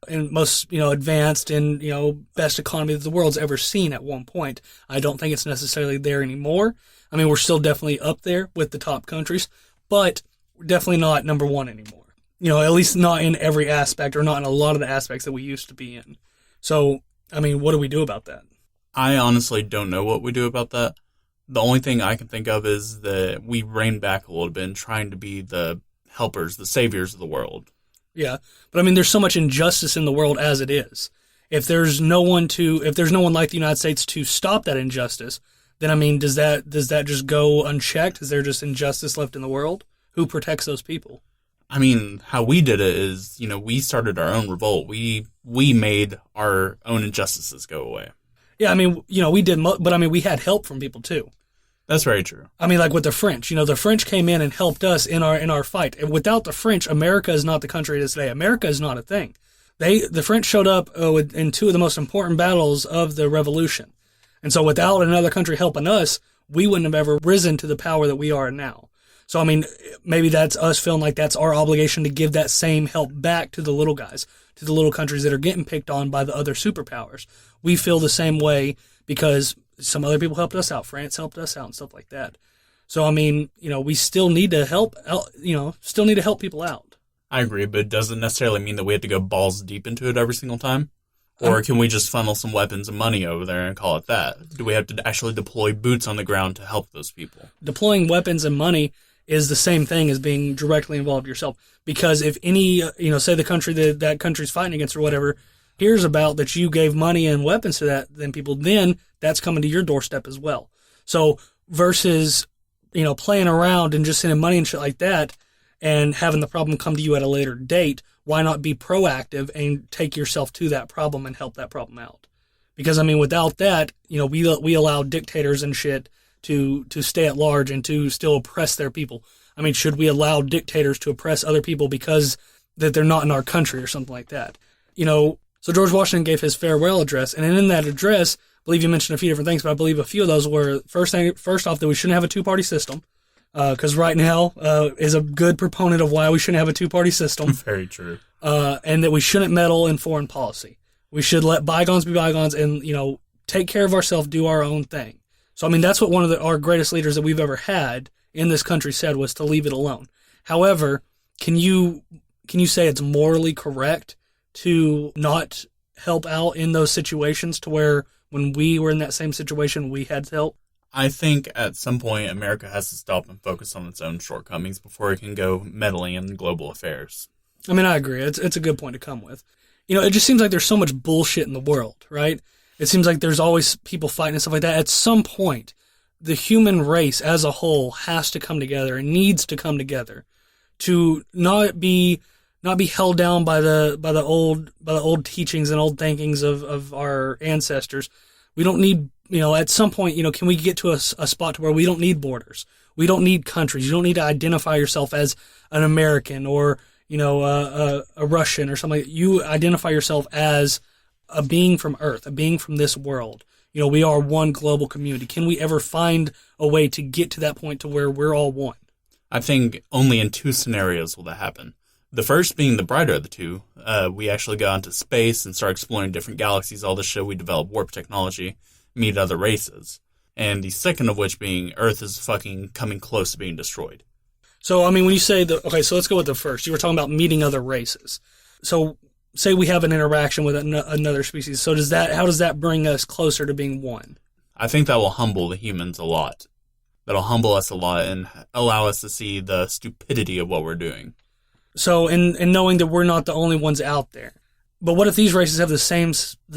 and most, advanced and, best economy that the world's ever seen at one point. I don't think it's necessarily there anymore. I mean, we're still definitely up there with the top countries, but we're definitely not number one anymore. At least not in every aspect, or not in a lot of the aspects that we used to be in. So, I mean, what do we do about that? I honestly don't know what we do about that. The only thing I can think of is that we rein back a little bit in trying to be the helpers, the saviors of the world. Yeah, but I mean, there's so much injustice in the world as it is. If there's no one like the United States to stop that injustice, then I mean, does that just go unchecked? Is there just injustice left in the world? Who protects those people? I mean, how we did it is, we started our own revolt. We made our own injustices go away. Yeah, I mean, we did, but I mean, we had help from people too. That's very true. I mean, like with the French, the French came in and helped us in our fight. And without the French, America is not the country it is today. America is not a thing. The French showed up in 2 of the most important battles of the Revolution. And so without another country helping us, we wouldn't have ever risen to the power that we are now. So, I mean, maybe that's us feeling like that's our obligation to give that same help back to the little guys, to the little countries that are getting picked on by the other superpowers. We feel the same way because some other people helped us out. France helped us out and stuff like that. So, I mean, we still need to help people out. I agree, but it doesn't necessarily mean that we have to go balls deep into it every single time. Or can we just funnel some weapons and money over there and call it that? Do we have to actually deploy boots on the ground to help those people? Deploying weapons and money is the same thing as being directly involved yourself. Because if any, say the country that country's fighting against or whatever, hears about that you gave money and weapons to then that's coming to your doorstep as well. So versus, playing around and just sending money and shit like that and having the problem come to you at a later date, why not be proactive and take yourself to that problem and help that problem out? Because, I mean, without that, we allow dictators and shit to stay at large and to still oppress their people. I mean, should we allow dictators to oppress other people because that they're not in our country or something like that? So George Washington gave his farewell address, and in that address, believe you mentioned a few different things, but I believe a few of those were, first off, that we shouldn't have a two-party system, because right now is a good proponent of why we shouldn't have a two-party system. Very true. And that we shouldn't meddle in foreign policy. We should let bygones be bygones and, take care of ourselves, do our own thing. So, I mean, that's what one of our greatest leaders that we've ever had in this country said, was to leave it alone. However, can you say it's morally correct to not help out in those situations, to where when we were in that same situation, we had to help? I think at some point America has to stop and focus on its own shortcomings before it can go meddling in global affairs. I mean, I agree. It's a good point to come with. It just seems like there's so much bullshit in the world, right? It seems like there's always people fighting and stuff like that. At some point, the human race as a whole has to come together and needs to come together to not be held down by the old teachings and old thinkings of our ancestors. We don't need, at some point, can we get to a spot to where we don't need borders? We don't need countries. You don't need to identify yourself as an American or a Russian or something. You identify yourself as a being from Earth, a being from this world. We are one global community. Can we ever find a way to get to that point to where we're all one? I think only in two scenarios will that happen. The first being the brighter of the two. We actually go into space and start exploring different galaxies, all this shit. We develop warp technology, meet other races. And the second of which being Earth is fucking coming close to being destroyed. So, I mean, when you say okay, so let's go with the first. You were talking about meeting other races. So, say we have an interaction with another species. So how does that bring us closer to being one? I think that will humble the humans a lot. That'll humble us a lot and allow us to see the stupidity of what we're doing. So, in knowing that we're not the only ones out there. But what if these races have the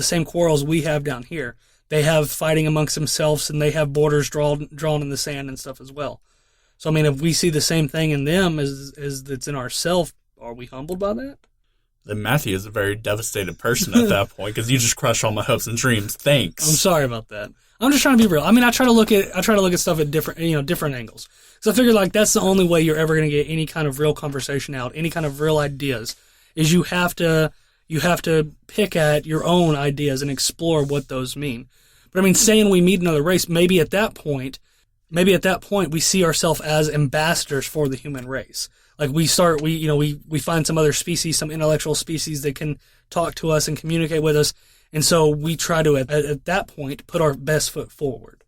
same quarrels we have down here? They have fighting amongst themselves, and they have borders drawn in the sand and stuff as well. So, I mean, if we see the same thing in them as that's in ourselves, are we humbled by that? Then Matthew is a very devastated person at that point, because you just crushed all my hopes and dreams. Thanks. I'm sorry about that. I'm just trying to be real. I mean, I try to look at stuff at different angles. So I figured that's the only way you're ever going to get any kind of real conversation out, any kind of real ideas, is you have to pick at your own ideas and explore what those mean. But I mean, saying we meet another race, maybe at that point we see ourselves as ambassadors for the human race. Like we find some other species, some intellectual species that can talk to us and communicate with us. And so we try to, at that point, put our best foot forward.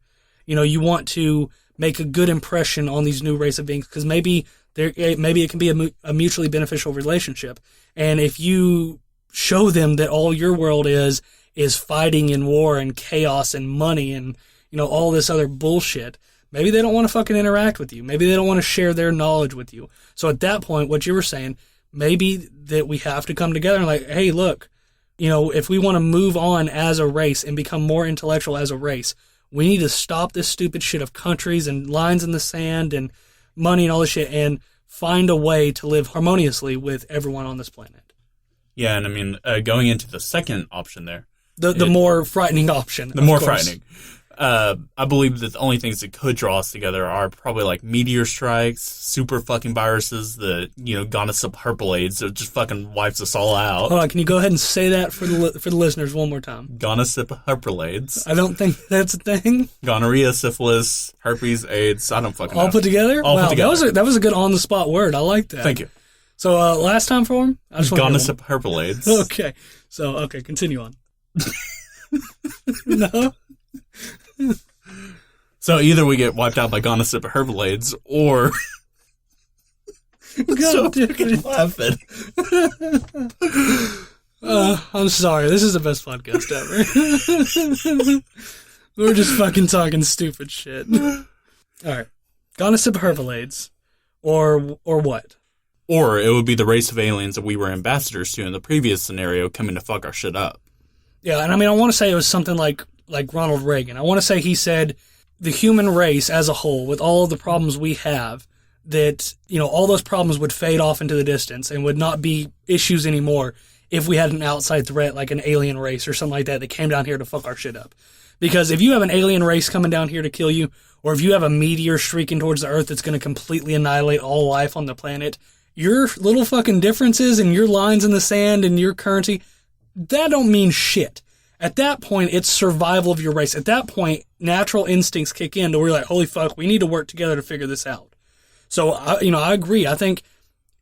You want to make a good impression on these new race of beings, because maybe it can be a mutually beneficial relationship. And if you show them that all your world is fighting and war and chaos and money and, all this other bullshit, maybe they don't want to fucking interact with you. Maybe they don't want to share their knowledge with you. So at that point, what you were saying, maybe that we have to come together and like, hey, look, if we want to move on as a race and become more intellectual as a race, we need to stop this stupid shit of countries and lines in the sand and money and all this shit and find a way to live harmoniously with everyone on this planet. Yeah, and I mean, going into the second option there. The more frightening option. The more frightening. I believe that the only things that could draw us together are probably like meteor strikes, super fucking viruses, the Gonasyphaherpalaids that just fucking wipes us all out. Hold on, can you go ahead and say that for the listeners one more time? Gonasyphaherpalaids. I don't think that's a thing. Gonorrhea, syphilis, herpes, AIDS. I don't fucking know. All put together? All put together. That was a good on the spot word. I like that. Thank you. So last time for him? Gonasyphaherpalaids. Okay. So continue on. No. So either we get wiped out by Gonasyphaherpalaids, or God damn laughing. I'm sorry. This is the best podcast ever. We're just fucking talking stupid shit. All right, Gonasyphaherpalaids, or what? Or it would be the race of aliens that we were ambassadors to in the previous scenario coming to fuck our shit up. Yeah, and I mean, I want to say it was something like Ronald Reagan. I want to say he said the human race as a whole, with all of the problems we have, that, all those problems would fade off into the distance and would not be issues anymore if we had an outside threat like an alien race or something like that came down here to fuck our shit up. Because if you have an alien race coming down here to kill you, or if you have a meteor streaking towards the Earth that's going to completely annihilate all life on the planet, your little fucking differences and your lines in the sand and your currency, that don't mean shit. At that point, it's survival of your race. At that point, natural instincts kick in to where you're like, holy fuck, we need to work together to figure this out. So, I agree. I think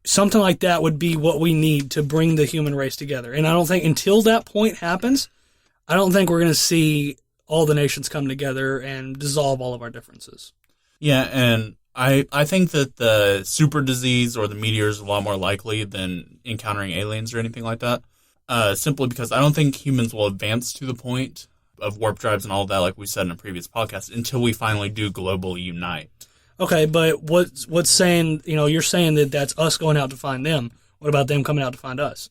something like that would be what we need to bring the human race together. And I don't think until that point happens, I don't think we're going to see all the nations come together and dissolve all of our differences. Yeah, and I think that the super disease or the meteor is a lot more likely than encountering aliens or anything like that. Simply because I don't think humans will advance to the point of warp drives and all of that, like we said in a previous podcast, until we finally do globally unite. Okay, but what's saying, you're saying that that's us going out to find them. What about them coming out to find us?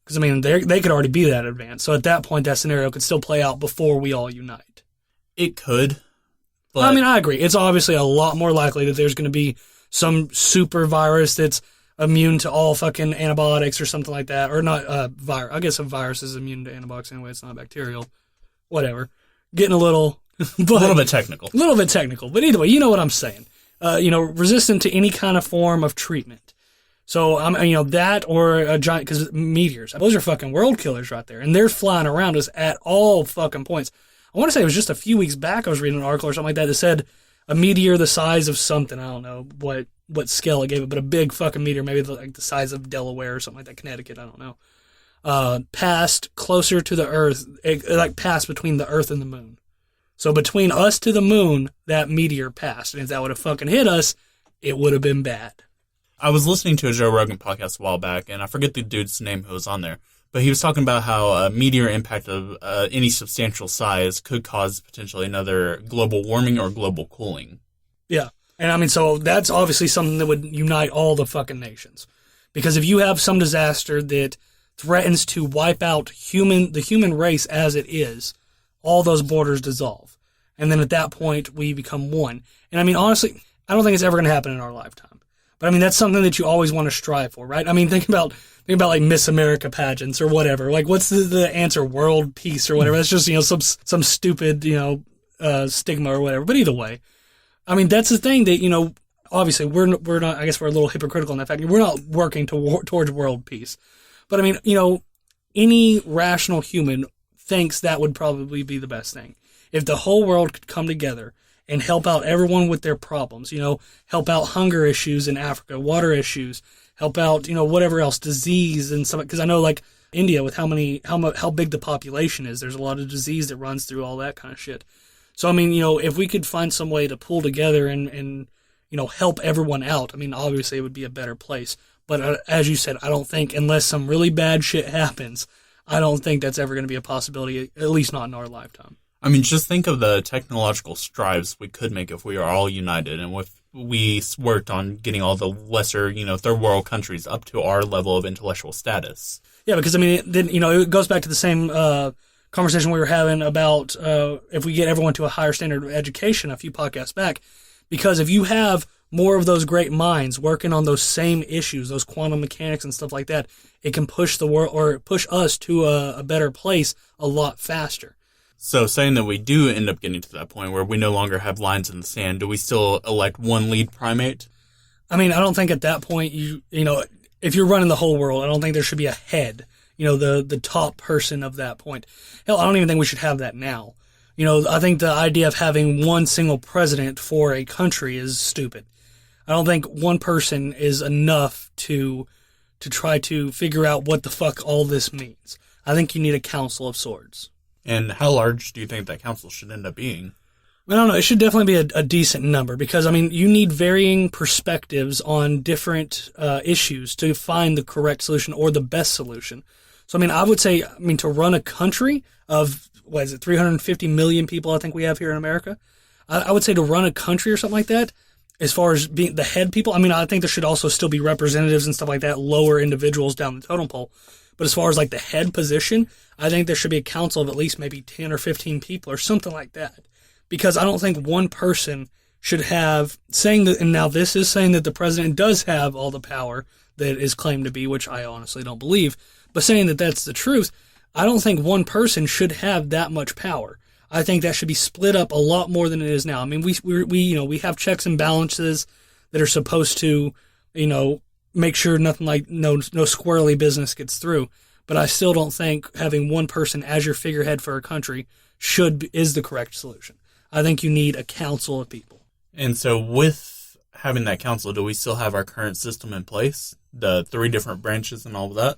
Because, I mean, they could already be that advanced. So at that point, that scenario could still play out before we all unite. It could. But I mean, I agree. It's obviously a lot more likely that there's going to be some super virus that's immune to all fucking antibiotics or something like that. Or not virus. I guess a virus is immune to antibiotics anyway. It's not bacterial. Whatever. Getting a little... a little bit technical. A little bit technical. But either way, you know what I'm saying. Resistant to any kind of form of treatment. So, that or a giant... Because meteors, those are fucking world killers right there. And they're flying around us at all fucking points. I want to say it was just a few weeks back I was reading an article or something like that said a meteor the size of something. I don't know what scale it gave it, but a big fucking meteor, maybe like the size of Delaware or something like that, Connecticut, I don't know, passed closer to the Earth, it passed between the Earth and the moon. So between us to the moon, that meteor passed. And if that would have fucking hit us, it would have been bad. I was listening to a Joe Rogan podcast a while back, and I forget the dude's name who was on there, but he was talking about how a meteor impact of any substantial size could cause potentially another global warming or global cooling. Yeah. And I mean, so that's obviously something that would unite all the fucking nations. Because if you have some disaster that threatens to wipe out the human race as it is, all those borders dissolve. And then at that point, we become one. And I mean, honestly, I don't think it's ever going to happen in our lifetime. But I mean, that's something that you always want to strive for, right? I mean, think about like Miss America pageants or whatever. Like, what's the answer? World peace or whatever. That's just, some stupid, stigma or whatever. But either way, I mean, that's the thing that, obviously we're not, I guess we're a little hypocritical in that fact. We're not working towards world peace. But I mean, any rational human thinks that would probably be the best thing. If the whole world could come together and help out everyone with their problems, help out hunger issues in Africa, water issues, help out, whatever else, disease and stuff. Because I know, like, India, with how big the population is, there's a lot of disease that runs through all that kind of shit. So, I mean, if we could find some way to pull together and help everyone out, I mean, obviously it would be a better place. But as you said, I don't think, unless some really bad shit happens, I don't think that's ever going to be a possibility, at least not in our lifetime. I mean, just think of the technological strides we could make if we are all united and if we worked on getting all the lesser, third world countries up to our level of intellectual status. Yeah, because, I mean, it goes back to the same conversation we were having about if we get everyone to a higher standard of education a few podcasts back. Because if you have more of those great minds working on those same issues, those quantum mechanics and stuff like that, it can push the world or push us to a better place a lot faster. So saying that we do end up getting to that point where we no longer have lines in the sand, do we still elect one lead primate? I mean, I don't think at that point, if you're running the whole world, I don't think there should be a head, the top person of that point. Hell, I don't even think we should have that now. I think the idea of having one single president for a country is stupid. I don't think one person is enough to try to figure out what the fuck all this means. I think you need a council of sorts. And how large do you think that council should end up being? I don't know. It should definitely be a decent number because, I mean, you need varying perspectives on different issues to find the correct solution or the best solution. So, I mean, I would say, to run a country of, 350 million people I think we have here in America, I would say to run a country or something like that, as far as being the head people, I think there should also still be representatives and stuff like that, lower individuals down the totem pole. But as far as like the head position, I think there should be a council of at least maybe 10 or 15 people or something like that. Because I don't think one person should have, saying that, and now this is saying that the president does have all the power that is claimed to be, which I honestly don't believe, but saying that that's the truth, I don't think one person should have that much power. I think that should be split up a lot more than it is now. I mean, we have checks and balances that are supposed to, make sure nothing like no squirrely business gets through. but I still don't think having one person as your figurehead for a country is the correct solution. I think you need a council of people. And so with having that council, do we still have our current system in place? The 3 different branches and all of that?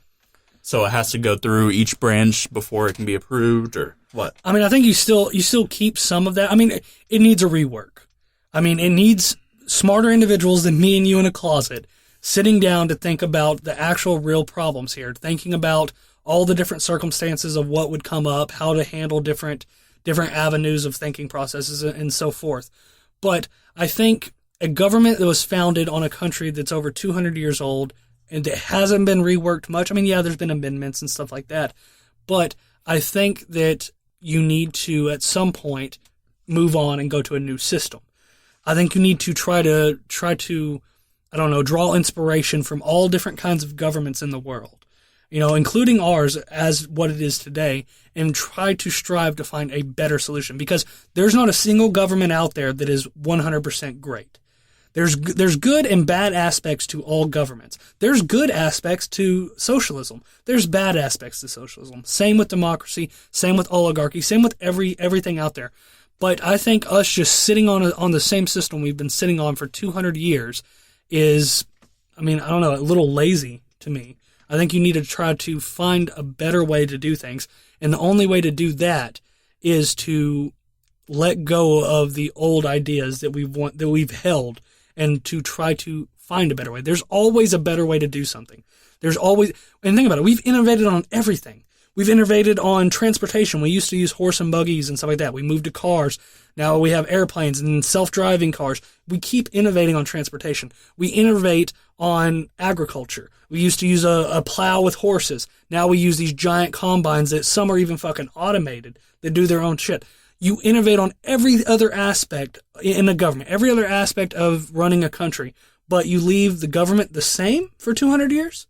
So it has to go through each branch before it can be approved, or what? I mean, I think you still keep some of that. I mean, it needs a rework. I mean, it needs smarter individuals than me and you in a closet sitting down to think about the actual real problems here, thinking about all the different circumstances of what would come up, how to handle different avenues of thinking processes and so forth. But I think a government that was founded on a country that's over 200 years old and it hasn't been reworked much. I mean, yeah, there's been amendments and stuff like that, but I think that you need to, at some point, move on and go to a new system. I think you need to try to, I don't know, draw inspiration from all different kinds of governments in the world, including ours as what it is today, and try to strive to find a better solution, because there's not a single government out there that is 100% great. There's good and bad aspects to all governments. There's good aspects to socialism. There's bad aspects to socialism. Same with democracy. Same with oligarchy. Same with everything out there. But I think us just sitting on the same system we've been sitting on for 200 years is, I mean, I don't know, a little lazy to me. I think you need to try to find a better way to do things. And the only way to do that is to let go of the old ideas that we've held, and to try to find a better way. There's always a better way to do something. And think about it, we've innovated on everything. We've innovated on transportation. We used to use horse and buggies and stuff like that. We moved to cars. Now we have airplanes and self-driving cars. We keep innovating on transportation. We innovate on agriculture. We used to use a plow with horses. Now we use these giant combines that some are even fucking automated that do their own shit. You innovate on every other aspect in the government, every other aspect of running a country, but you leave the government the same for 200 years?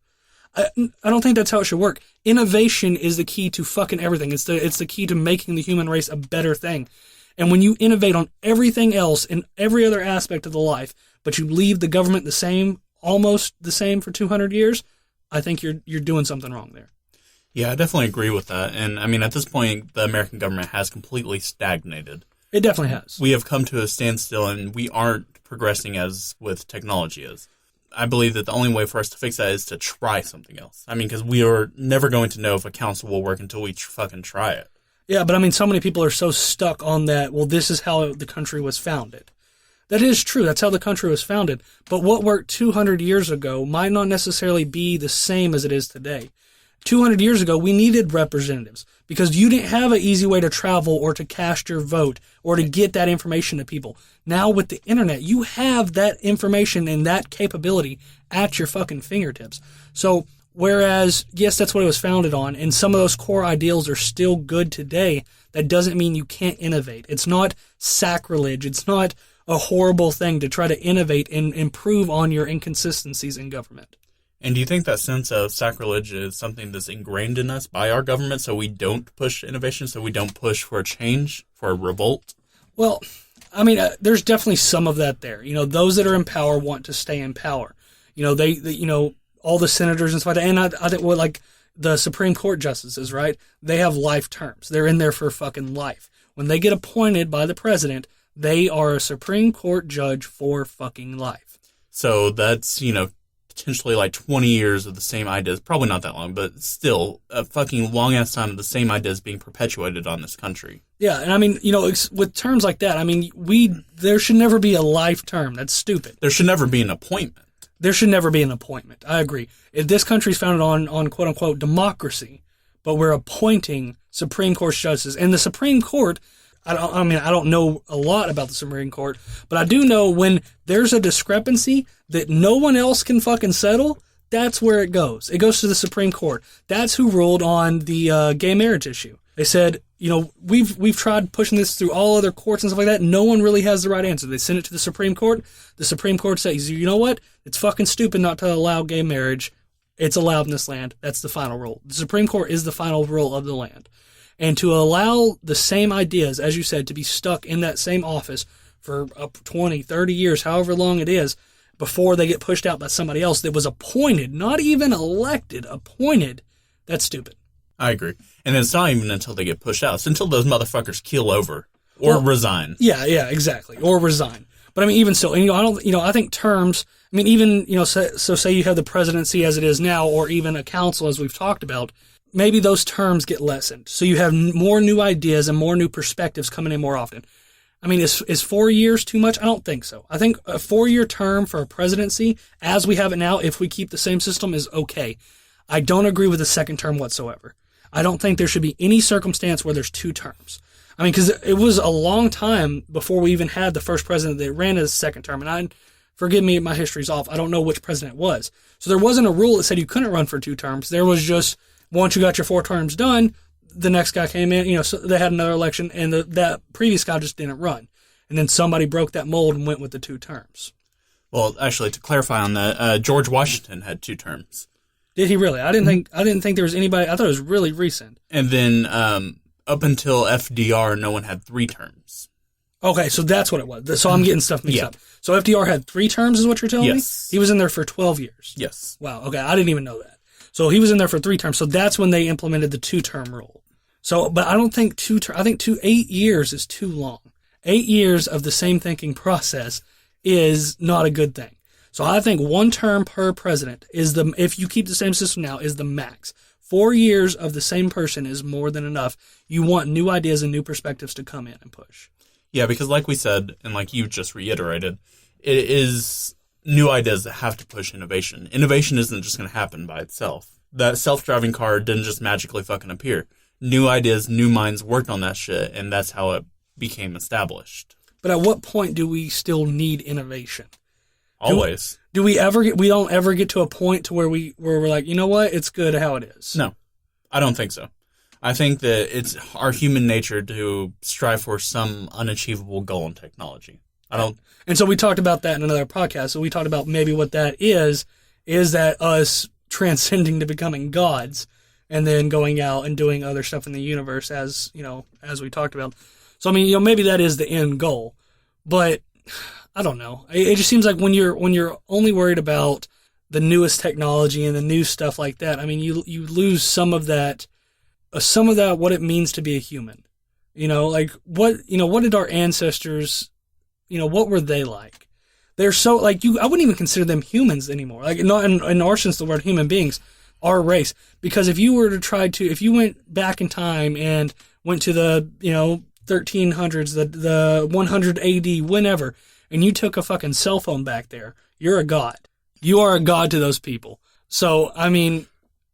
I don't think that's how it should work. Innovation is the key to fucking everything. It's the key to making the human race a better thing. And when you innovate on everything else in every other aspect of the life, but you leave the government the same, almost the same for 200 years, I think you're doing something wrong there. Yeah, I definitely agree with that. And I mean, at this point, the American government has completely stagnated. It definitely has. We have come to a standstill, and we aren't progressing as with technology is. I believe that the only way for us to fix that is to try something else. I mean, because we are never going to know if a council will work until we fucking try it. Yeah, but I mean, so many people are so stuck on that, well, this is how the country was founded. That is true. That's how the country was founded. But what worked 200 years ago might not necessarily be the same as it is today. 200 years ago, we needed representatives because you didn't have an easy way to travel or to cast your vote or to get that information to people. Now with the internet, you have that information and that capability at your fucking fingertips. So whereas, yes, that's what it was founded on, and some of those core ideals are still good today, that doesn't mean you can't innovate. It's not sacrilege. It's not a horrible thing to try to innovate and improve on your inconsistencies in government. And do you think that sense of sacrilege is something that's ingrained in us by our government, so we don't push innovation, so we don't push for a change, for a revolt? Well, I mean, there's definitely some of that there. Those that are in power want to stay in power. They all the senators and stuff like that. And I think, like the Supreme Court justices, right? They have life terms. They're in there for fucking life. When they get appointed by the president, they are a Supreme Court judge for fucking life. So that's, potentially like 20 years of the same ideas. Probably not that long, but still a fucking long-ass time of the same ideas being perpetuated on this country. Yeah, and I mean, with terms like that, I mean, there should never be a life term. That's stupid. There should never be an appointment. There should never be an appointment. I agree. If this country's founded on quote-unquote democracy, but we're appointing Supreme Court justices, and the Supreme Court, I don't know a lot about the Supreme Court, but I do know when there's a discrepancy that no one else can fucking settle, that's where it goes. It goes to the Supreme Court. That's who ruled on the gay marriage issue. They said, we've tried pushing this through all other courts and stuff like that. No one really has the right answer. They send it to the Supreme Court. The Supreme Court says, you know what? It's fucking stupid not to allow gay marriage. It's allowed in this land. That's the final rule. The Supreme Court is the final rule of the land. And to allow the same ideas, as you said, to be stuck in that same office for 20, 30 years, however long it is, before they get pushed out by somebody else that was appointed, not even elected, appointed That's stupid. I agree. And it's not even until they get pushed out. It's until those motherfuckers keel over or resign. Yeah, exactly. Or resign. But I mean, even still, and I think terms, I mean, even, so say you have the presidency as it is now, or even a council as we've talked about, maybe those terms get lessened. So you have more new ideas and more new perspectives coming in more often. I mean, is 4 years too much? I don't think so. I think a 4-year term for a presidency, as we have it now, if we keep the same system, is okay. I don't agree with the second term whatsoever. I don't think there should be any circumstance where there's 2 terms. I mean, because it was a long time before we even had the first president that ran as a second term. And forgive me, my history's off. I don't know which president it was. So there wasn't a rule that said you couldn't run for 2 terms. There was just, once you got your 4 terms done, the next guy came in, so they had another election, and that previous guy just didn't run. And then somebody broke that mold and went with the 2 terms. Well, actually, to clarify on that, George Washington had 2 terms. Did he really? I didn't think there was anybody. I thought it was really recent. And then up until FDR, no one had 3 terms. Okay, so that's what it was. So I'm getting stuff mixed up. So FDR had 3 terms, is what you're telling me? He was in there for 12 years. Yes. Wow. Okay, I didn't even know that. So he was in there for 3 terms. So that's when they implemented the 2-term rule. So, but I don't think 8 years is too long. 8 years of the same thinking process is not a good thing. So I think 1 term per president if you keep the same system now, is the max. 4 years of the same person is more than enough. You want new ideas and new perspectives to come in and push. Yeah, because like we said, and like you just reiterated, it is new ideas that have to push innovation. Innovation isn't just going to happen by itself. That self-driving car didn't just magically fucking appear. New ideas, new minds worked on that shit, and that's how it became established. But at what point do we still need innovation? Always. We don't ever get to a point to where we're like, you know what, it's good how it is. No, I don't think so. I think that it's our human nature to strive for some unachievable goal in technology. And so we talked about that in another podcast. So we talked about maybe what that is that us transcending to becoming gods and then going out and doing other stuff in the universe as we talked about. So, I mean, maybe that is the end goal, but I don't know. It just seems like when you're only worried about the newest technology and the new stuff like that, I mean, you lose some of that, what it means to be a human. Like what did our ancestors, what were they like? They're so like I wouldn't even consider them humans anymore. Like not in our sense, the word human beings, our race. Because if you went back in time and went to the 1300s, the 100 AD, whenever, and you took a fucking cell phone back there, you're a god. You are a god to those people. So I mean,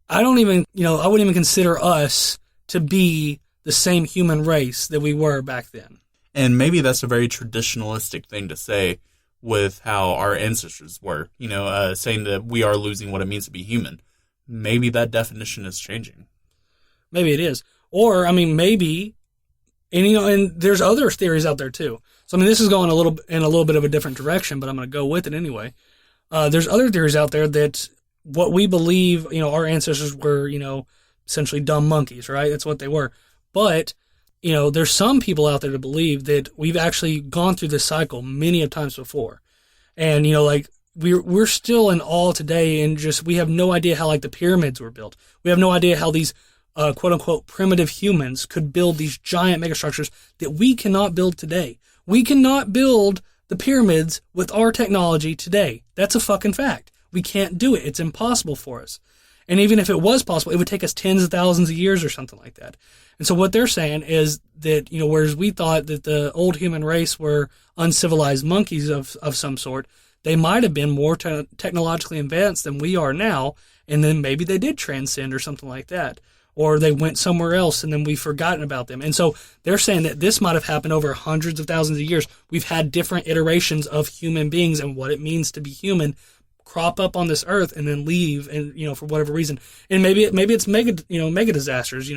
I wouldn't even consider us to be the same human race that we were back then. And maybe that's a very traditionalistic thing to say with how our ancestors were, saying that we are losing what it means to be human. Maybe that definition is changing. Maybe it is. Or, I mean, maybe, and there's other theories out there too. So, I mean, this is going in a little bit of a different direction, but I'm going to go with it anyway. There's other theories out there that what we believe, our ancestors were, essentially dumb monkeys, right? That's what they were. But, there's some people out there that believe that we've actually gone through this cycle many of times before. And, like, we're still in awe today, and just, we have no idea how, like, the pyramids were built. We have no idea how these, quote unquote, primitive humans could build these giant megastructures that we cannot build today. We cannot build the pyramids with our technology today. That's a fucking fact. We can't do it. It's impossible for us. And even if it was possible, it would take us tens of thousands of years or something like that. And so what they're saying is that, whereas we thought that the old human race were uncivilized monkeys of some sort, they might have been more technologically advanced than we are now, and then maybe they did transcend or something like that. Or they went somewhere else and then we've forgotten about them. And so they're saying that this might have happened over hundreds of thousands of years. We've had different iterations of human beings and what it means to be human crop up on this earth and then leave, and for whatever reason. And maybe it's mega disasters,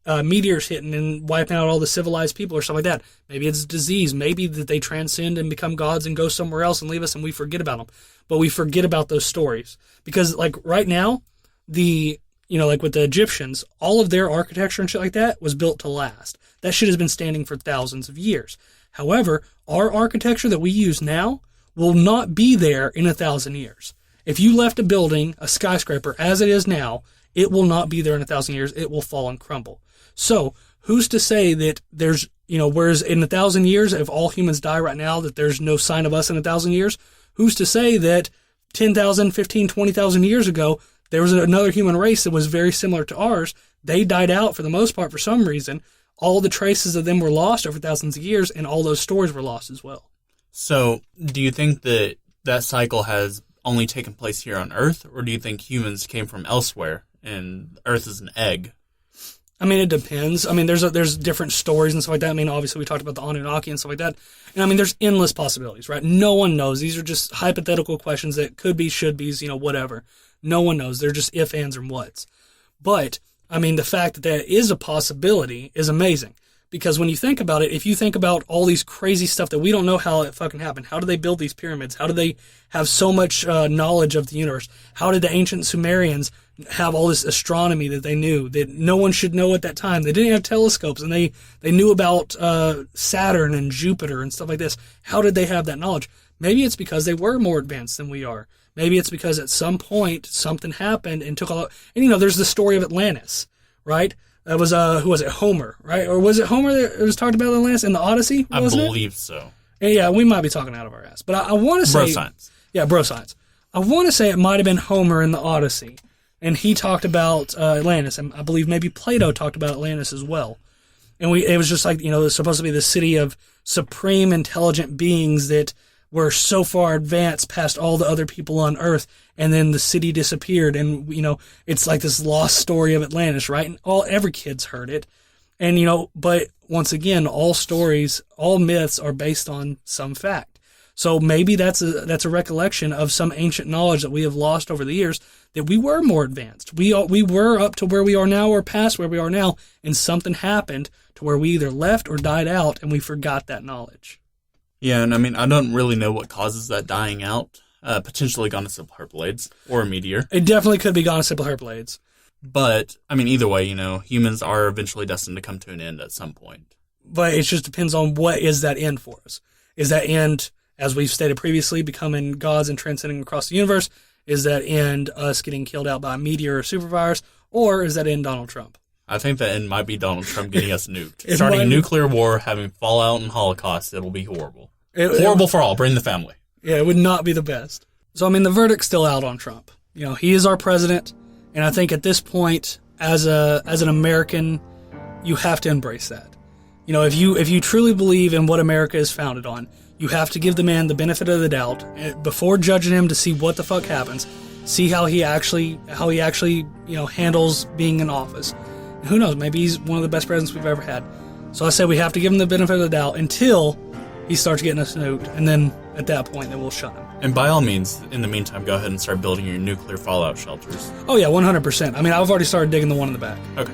meteors hitting and wiping out all the civilized people or something like that. Maybe it's disease. Maybe that they transcend and become gods and go somewhere else and leave us and we forget about them. But we forget about those stories. Because like right now, like with the Egyptians, all of their architecture and shit like that was built to last. That shit has been standing for thousands of years. However, our architecture that we use now will not be there in 1,000 years. If you left a building, a skyscraper, as it is now, it will not be there in 1,000 years. It will fall and crumble. So who's to say that there's, whereas in 1,000 years, if all humans die right now, that there's no sign of us in 1,000 years? Who's to say that 10,000, 15, 20,000 years ago, there was another human race that was very similar to ours? They died out for the most part for some reason. All the traces of them were lost over thousands of years, and all those stories were lost as well. So, do you think that that cycle has only taken place here on Earth, or do you think humans came from elsewhere and Earth is an egg? I mean, it depends. I mean, there's different stories and stuff like that. I mean, obviously we talked about the Anunnaki and stuff like that. And I mean, there's endless possibilities, right? No one knows. These are just hypothetical questions that could be, should be, whatever. No one knows. They're just if, ands, and whats. But I mean, the fact that there is a possibility is amazing. Because when you think about it, if you think about all these crazy stuff that we don't know how it fucking happened, how did they build these pyramids? How did they have so much knowledge of the universe? How did the ancient Sumerians have all this astronomy that they knew that no one should know at that time? They didn't have telescopes, and they knew about Saturn and Jupiter and stuff like this. How did they have that knowledge? Maybe it's because they were more advanced than we are. Maybe it's because at some point something happened and took all. And there's the story of Atlantis, right? That was who was it? Homer, right? Or was it Homer that was talked about Atlantis in the Odyssey? I believe so. Yeah, we might be talking out of our ass, but I want to say bro science. Yeah, bro science. I want to say it might have been Homer in the Odyssey, and he talked about Atlantis, and I believe maybe Plato talked about Atlantis as well. And it was just like it was supposed to be the city of supreme intelligent beings that were so far advanced past all the other people on Earth, and then the city disappeared, and it's like this lost story of Atlantis, right? And every kid's heard it, and but once again, all stories, all myths are based on some fact. So maybe that's a recollection of some ancient knowledge that we have lost over the years, that we were more advanced. We were up to where we are now or past where we are now, and something happened to where we either left or died out, and we forgot that knowledge. Yeah, and I mean, I don't really know what causes that dying out. Potentially Gonasyphaherpalaids or a meteor. It definitely could be Gonasyphaherpalaids. But, I mean, either way, humans are eventually destined to come to an end at some point. But it just depends on what is that end for us. Is that end, as we've stated previously, becoming gods and transcending across the universe? Is that end us getting killed out by a meteor or supervirus? Or is that end Donald Trump? I think the end might be Donald Trump getting us nuked. Starting a nuclear war, having fallout and Holocaust. It'll be horrible. Horrible for all. Bring the family. Yeah, it would not be the best. So, I mean, the verdict's still out on Trump. He is our president, and I think at this point, as an American, you have to embrace that. If you truly believe in what America is founded on, you have to give the man the benefit of the doubt before judging him to see what the fuck happens, see how he actually handles being in office. And who knows, maybe he's one of the best presidents we've ever had. So I say we have to give him the benefit of the doubt until he starts getting us nuked, and then at that point, then we'll shut him. And by all means, in the meantime, go ahead and start building your nuclear fallout shelters. Oh yeah, 100%. I mean, I've already started digging the one in the back. Okay.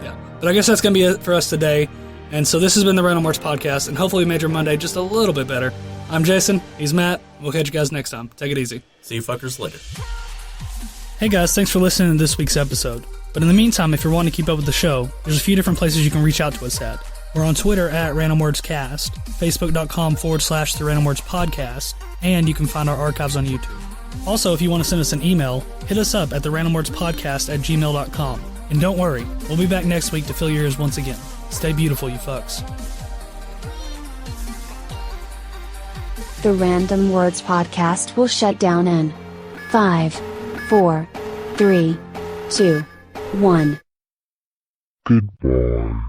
Yeah. But I guess that's going to be it for us today. And so this has been the Random Words Podcast, and hopefully we made your Monday just a little bit better. I'm Jason. He's Matt. We'll catch you guys next time. Take it easy. See you fuckers later. Hey guys, thanks for listening to this week's episode. But in the meantime, if you're wanting to keep up with the show, there's a few different places you can reach out to us at. We're on Twitter at RandomWordsCast, Facebook.com/The Random Words Podcast, and you can find our archives on YouTube. Also, if you want to send us an email, hit us up at therandomwordspodcast@gmail.com. And don't worry, we'll be back next week to fill your ears once again. Stay beautiful, you fucks. The Random Words Podcast will shut down in 5, 4, 3, 2, 1. Goodbye.